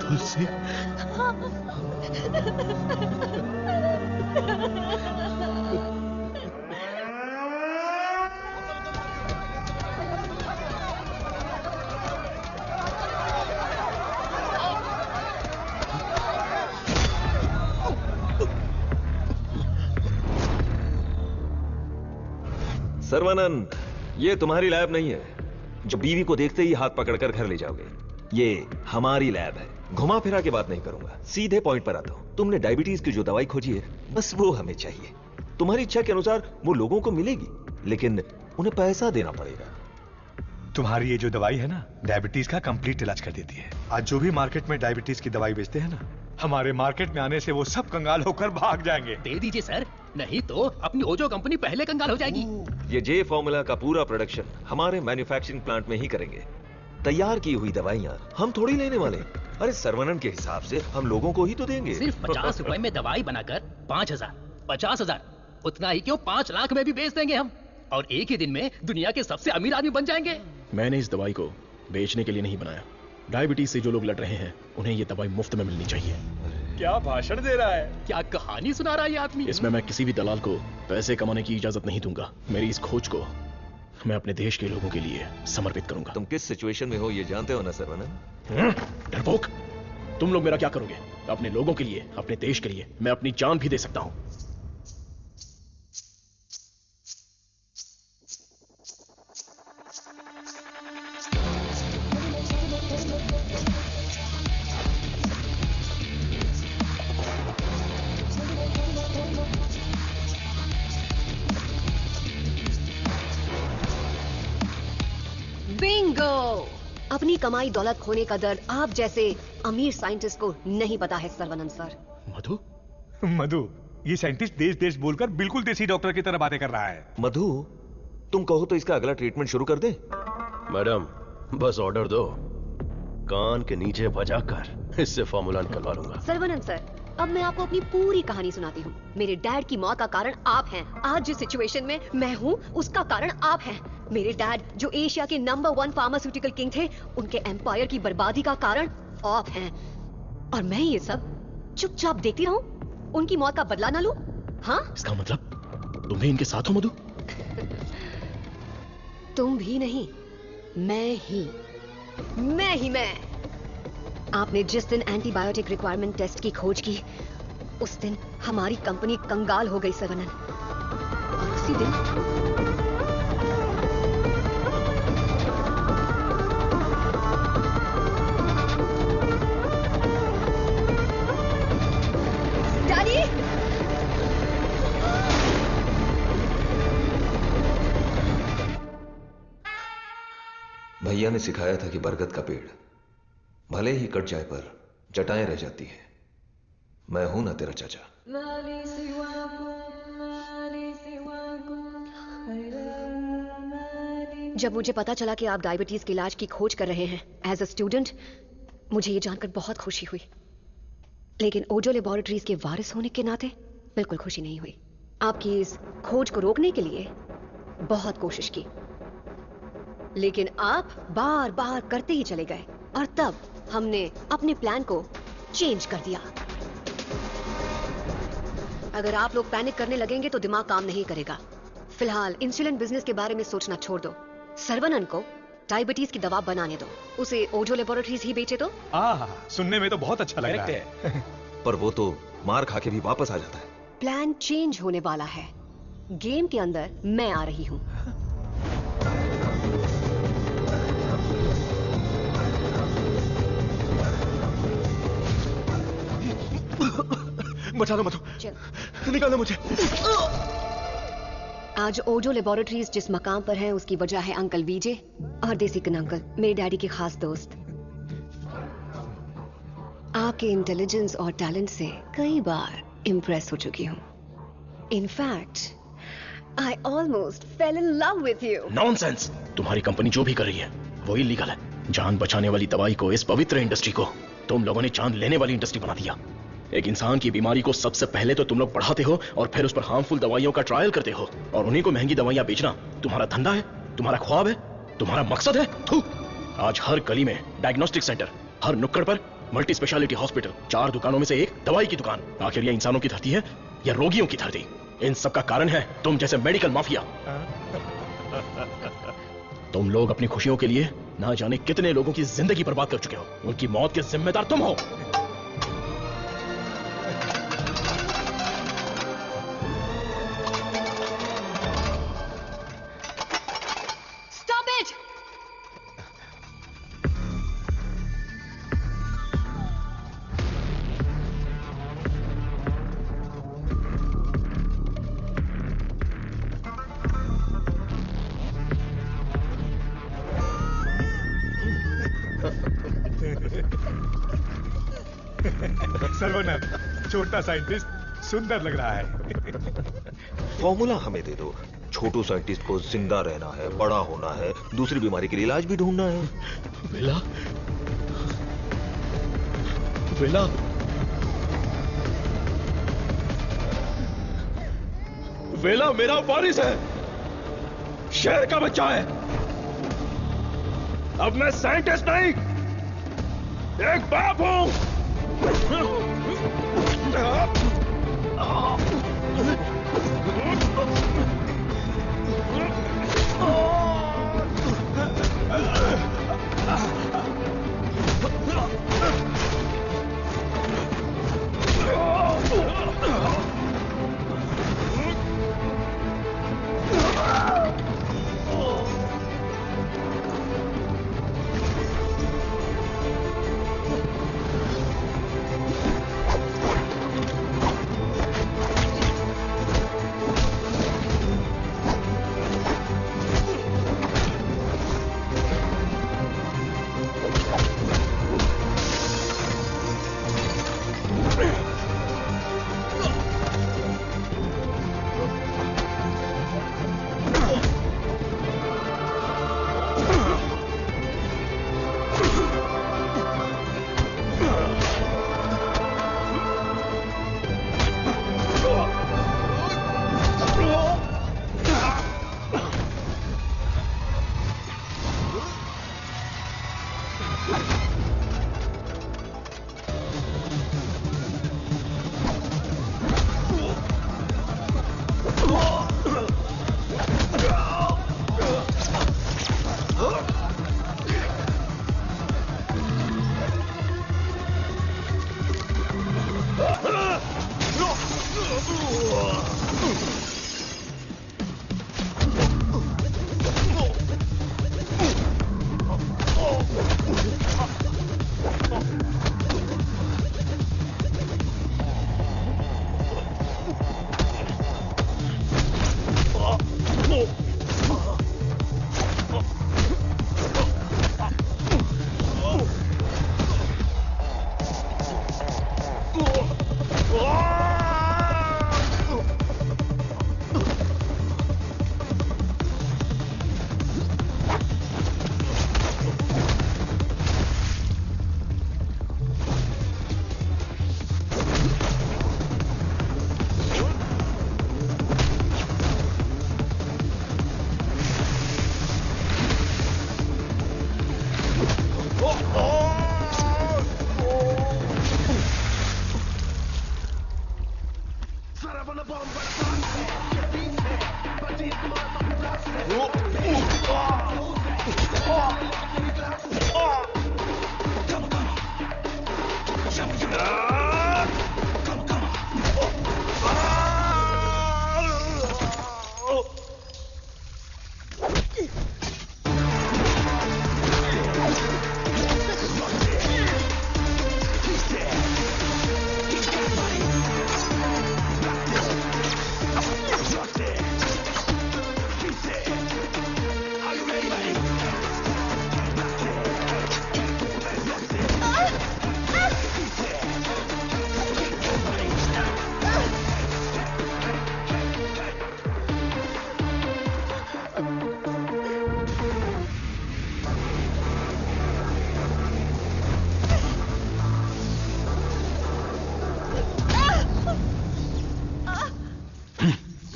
S10: तुलसी,
S17: सर्वानंद, ये तुम्हारी लैब नहीं है जो बीवी को देखते ही हाथ पकड़कर घर ले जाओगे। ये हमारी लैब है। घुमा फिरा के बात नहीं करूंगा, सीधे पॉइंट पर आता हूं। तुमने डायबिटीज की जो दवाई खोजी है, बस वो हमें चाहिए। तुम्हारी इच्छा के अनुसार वो लोगों को मिलेगी, लेकिन उन्हें पैसा देना पड़ेगा।
S10: तुम्हारी ये जो दवाई है ना, डायबिटीज का कंप्लीट इलाज कर देती है। आज जो भी मार्केट में डायबिटीज की दवाई बेचते हैं ना, हमारे मार्केट में आने से वो सब कंगाल होकर भाग जाएंगे।
S8: दे दीजिए सर, नहीं तो अपनी ओजो कंपनी पहले कंगाल हो जाएगी।
S17: ये जे फॉर्मूला का पूरा प्रोडक्शन हमारे मैन्युफैक्चरिंग प्लांट में ही करेंगे। तैयार की हुई दवाइयाँ हम थोड़ी लेने वाले। अरे सर्वनन के हिसाब से हम लोगों को ही तो देंगे।
S3: सिर्फ 50 रुपए में दवाई बनाकर 5,000, 50,000, उतना ही क्यों 5 लाख में भी बेच देंगे हम, और एक ही दिन में दुनिया के सबसे अमीर आदमी बन जाएंगे।
S7: मैंने इस दवाई को बेचने के लिए नहीं बनाया। डायबिटीज से जो लोग लड़ रहे हैं उन्हें ये दवाई मुफ्त में मिलनी चाहिए।
S3: क्या भाषण दे रहा है, क्या कहानी सुना रहा है ये आदमी।
S7: इसमें मैं किसी भी दलाल को पैसे कमाने की इजाजत नहीं दूंगा। मेरी इस खोज को मैं अपने देश के लोगों के लिए समर्पित करूंगा।
S17: तुम किस सिचुएशन में हो ये जानते हो ना सर्वनन?
S7: डरपोक, तुम लोग मेरा क्या करोगे? अपने लोगों के लिए, अपने देश के लिए मैं अपनी जान भी दे सकता हूं।
S4: बिंगो! अपनी कमाई दौलत खोने का दर्द आप जैसे अमीर साइंटिस्ट को नहीं पता है सर्वनन सर।
S10: मधु, मधु, ये साइंटिस्ट देश देश बोलकर बिल्कुल देसी डॉक्टर की तरह बातें कर रहा है।
S17: मधु, तुम कहो तो इसका अगला ट्रीटमेंट शुरू कर दे।
S24: मैडम, बस ऑर्डर दो, कान के नीचे बजाकर इससे फॉर्मूला निकलवा लूंगा।
S4: सर्वनन सर, अब मैं आपको अपनी पूरी कहानी सुनाती हूँ। मेरे डैड की मौत का कारण आप हैं। आज जिस सिचुएशन में मैं हूँ उसका कारण आप हैं। मेरे डैड जो एशिया के नंबर 1 फार्मास्यूटिकल किंग थे, उनके एम्पायर की बर्बादी का कारण आप हैं। और मैं ये सब चुपचाप देखती रहूं, उनकी मौत का बदला ना लूं? हाँ?
S7: इसका मतलब तुम भी इनके साथ हो मधु?
S4: तुम भी नहीं, मैं ही। आपने जिस दिन एंटीबायोटिक रिक्वायरमेंट टेस्ट की खोज की, उस दिन हमारी कंपनी कंगाल हो गई सर्वनन। उसी दिन
S17: भैया ने सिखाया था कि बरगद का पेड़ भले ही कट जाए पर जटाएं रह जाती हैं। मैं हूं ना तेरा चाचा।
S4: जब मुझे पता चला कि आप डायबिटीज के इलाज की खोज कर रहे हैं एज अ स्टूडेंट, मुझे ये जानकर बहुत खुशी हुई। लेकिन ओजो लेबोरेटरीज के वारिस होने के नाते बिल्कुल खुशी नहीं हुई। आपकी इस खोज को रोकने के लिए बहुत कोशिश की, लेकिन आप बार बार करते ही चले गए, और तब हमने अपने प्लान को चेंज कर दिया। अगर आप लोग पैनिक करने लगेंगे तो दिमाग काम नहीं करेगा। फिलहाल इंसुलिन बिजनेस के बारे में सोचना छोड़ दो। सर्वनन को डायबिटीज की दवा बनाने दो, उसे ओजो लेबोरेटरीज ही बेचे तो।
S10: सुनने में तो बहुत अच्छा लग रहा है।
S17: पर वो तो मार खा के भी वापस आ जाता है।
S4: प्लान चेंज होने वाला है। गेम के अंदर मैं आ रही हूं।
S6: बचा लो मधु, निकालो मुझे।
S4: आज ओजो लेबोरेटरीज जिस मकाम पर है उसकी वजह है अंकल विजय और देसिकन अंकल, मेरे डैडी के खास दोस्त। आपके इंटेलिजेंस और टैलेंट से कई बार इम्प्रेस हो चुकी हूँ। In fact I almost fail in love with you.
S7: Nonsense! तुम्हारी कंपनी जो भी कर रही है वो इलीगल है। जान बचाने वाली दवाई को, इस पवित्र इंडस्ट्री को तुम लोगों ने जान लेने वाली इंडस्ट्री बना दिया। एक इंसान की बीमारी को सबसे पहले तो तुम लोग बढ़ाते हो और फिर उस पर हार्मफुल दवाइयों का ट्रायल करते हो, और उन्हीं को महंगी दवाइयां बेचना तुम्हारा धंधा है, तुम्हारा ख्वाब है, तुम्हारा मकसद है। थू! आज हर गली में डायग्नोस्टिक सेंटर, हर नुक्कड़ पर मल्टी स्पेशलिटी हॉस्पिटल, 4 दुकानों में से एक दवाई की दुकान। आखिर ये इंसानों की धरती है या रोगियों की धरती? इन सब का कारण है तुम जैसे मेडिकल माफिया। तुम लोग अपनी खुशियों के लिए ना जाने कितने लोगों की जिंदगी बर्बाद कर चुके हो। उनकी मौत के जिम्मेदार तुम हो।
S10: सर्वनन, छोटा साइंटिस्ट सुंदर लग रहा है।
S17: फॉर्मूला हमें दे दो, छोटू साइंटिस्ट को जिंदा रहना है, बड़ा होना है, दूसरी बीमारी के लिए इलाज भी ढूंढना है।
S24: वेला, वेला, वेला मेरा वारिस है, शहर का बच्चा है। अब मैं साइंटिस्ट नहीं, एक बाप हूं।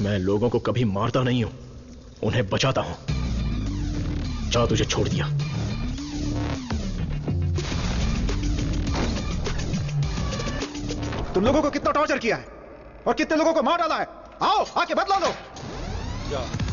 S24: मैं लोगों को कभी मारता नहीं हूं, उन्हें बचाता हूं। जा, तुझे छोड़ दिया।
S23: तुम लोगों को कितना टॉर्चर किया है और कितने लोगों को मार डाला है। आओ, आके बदला लो।
S24: जा।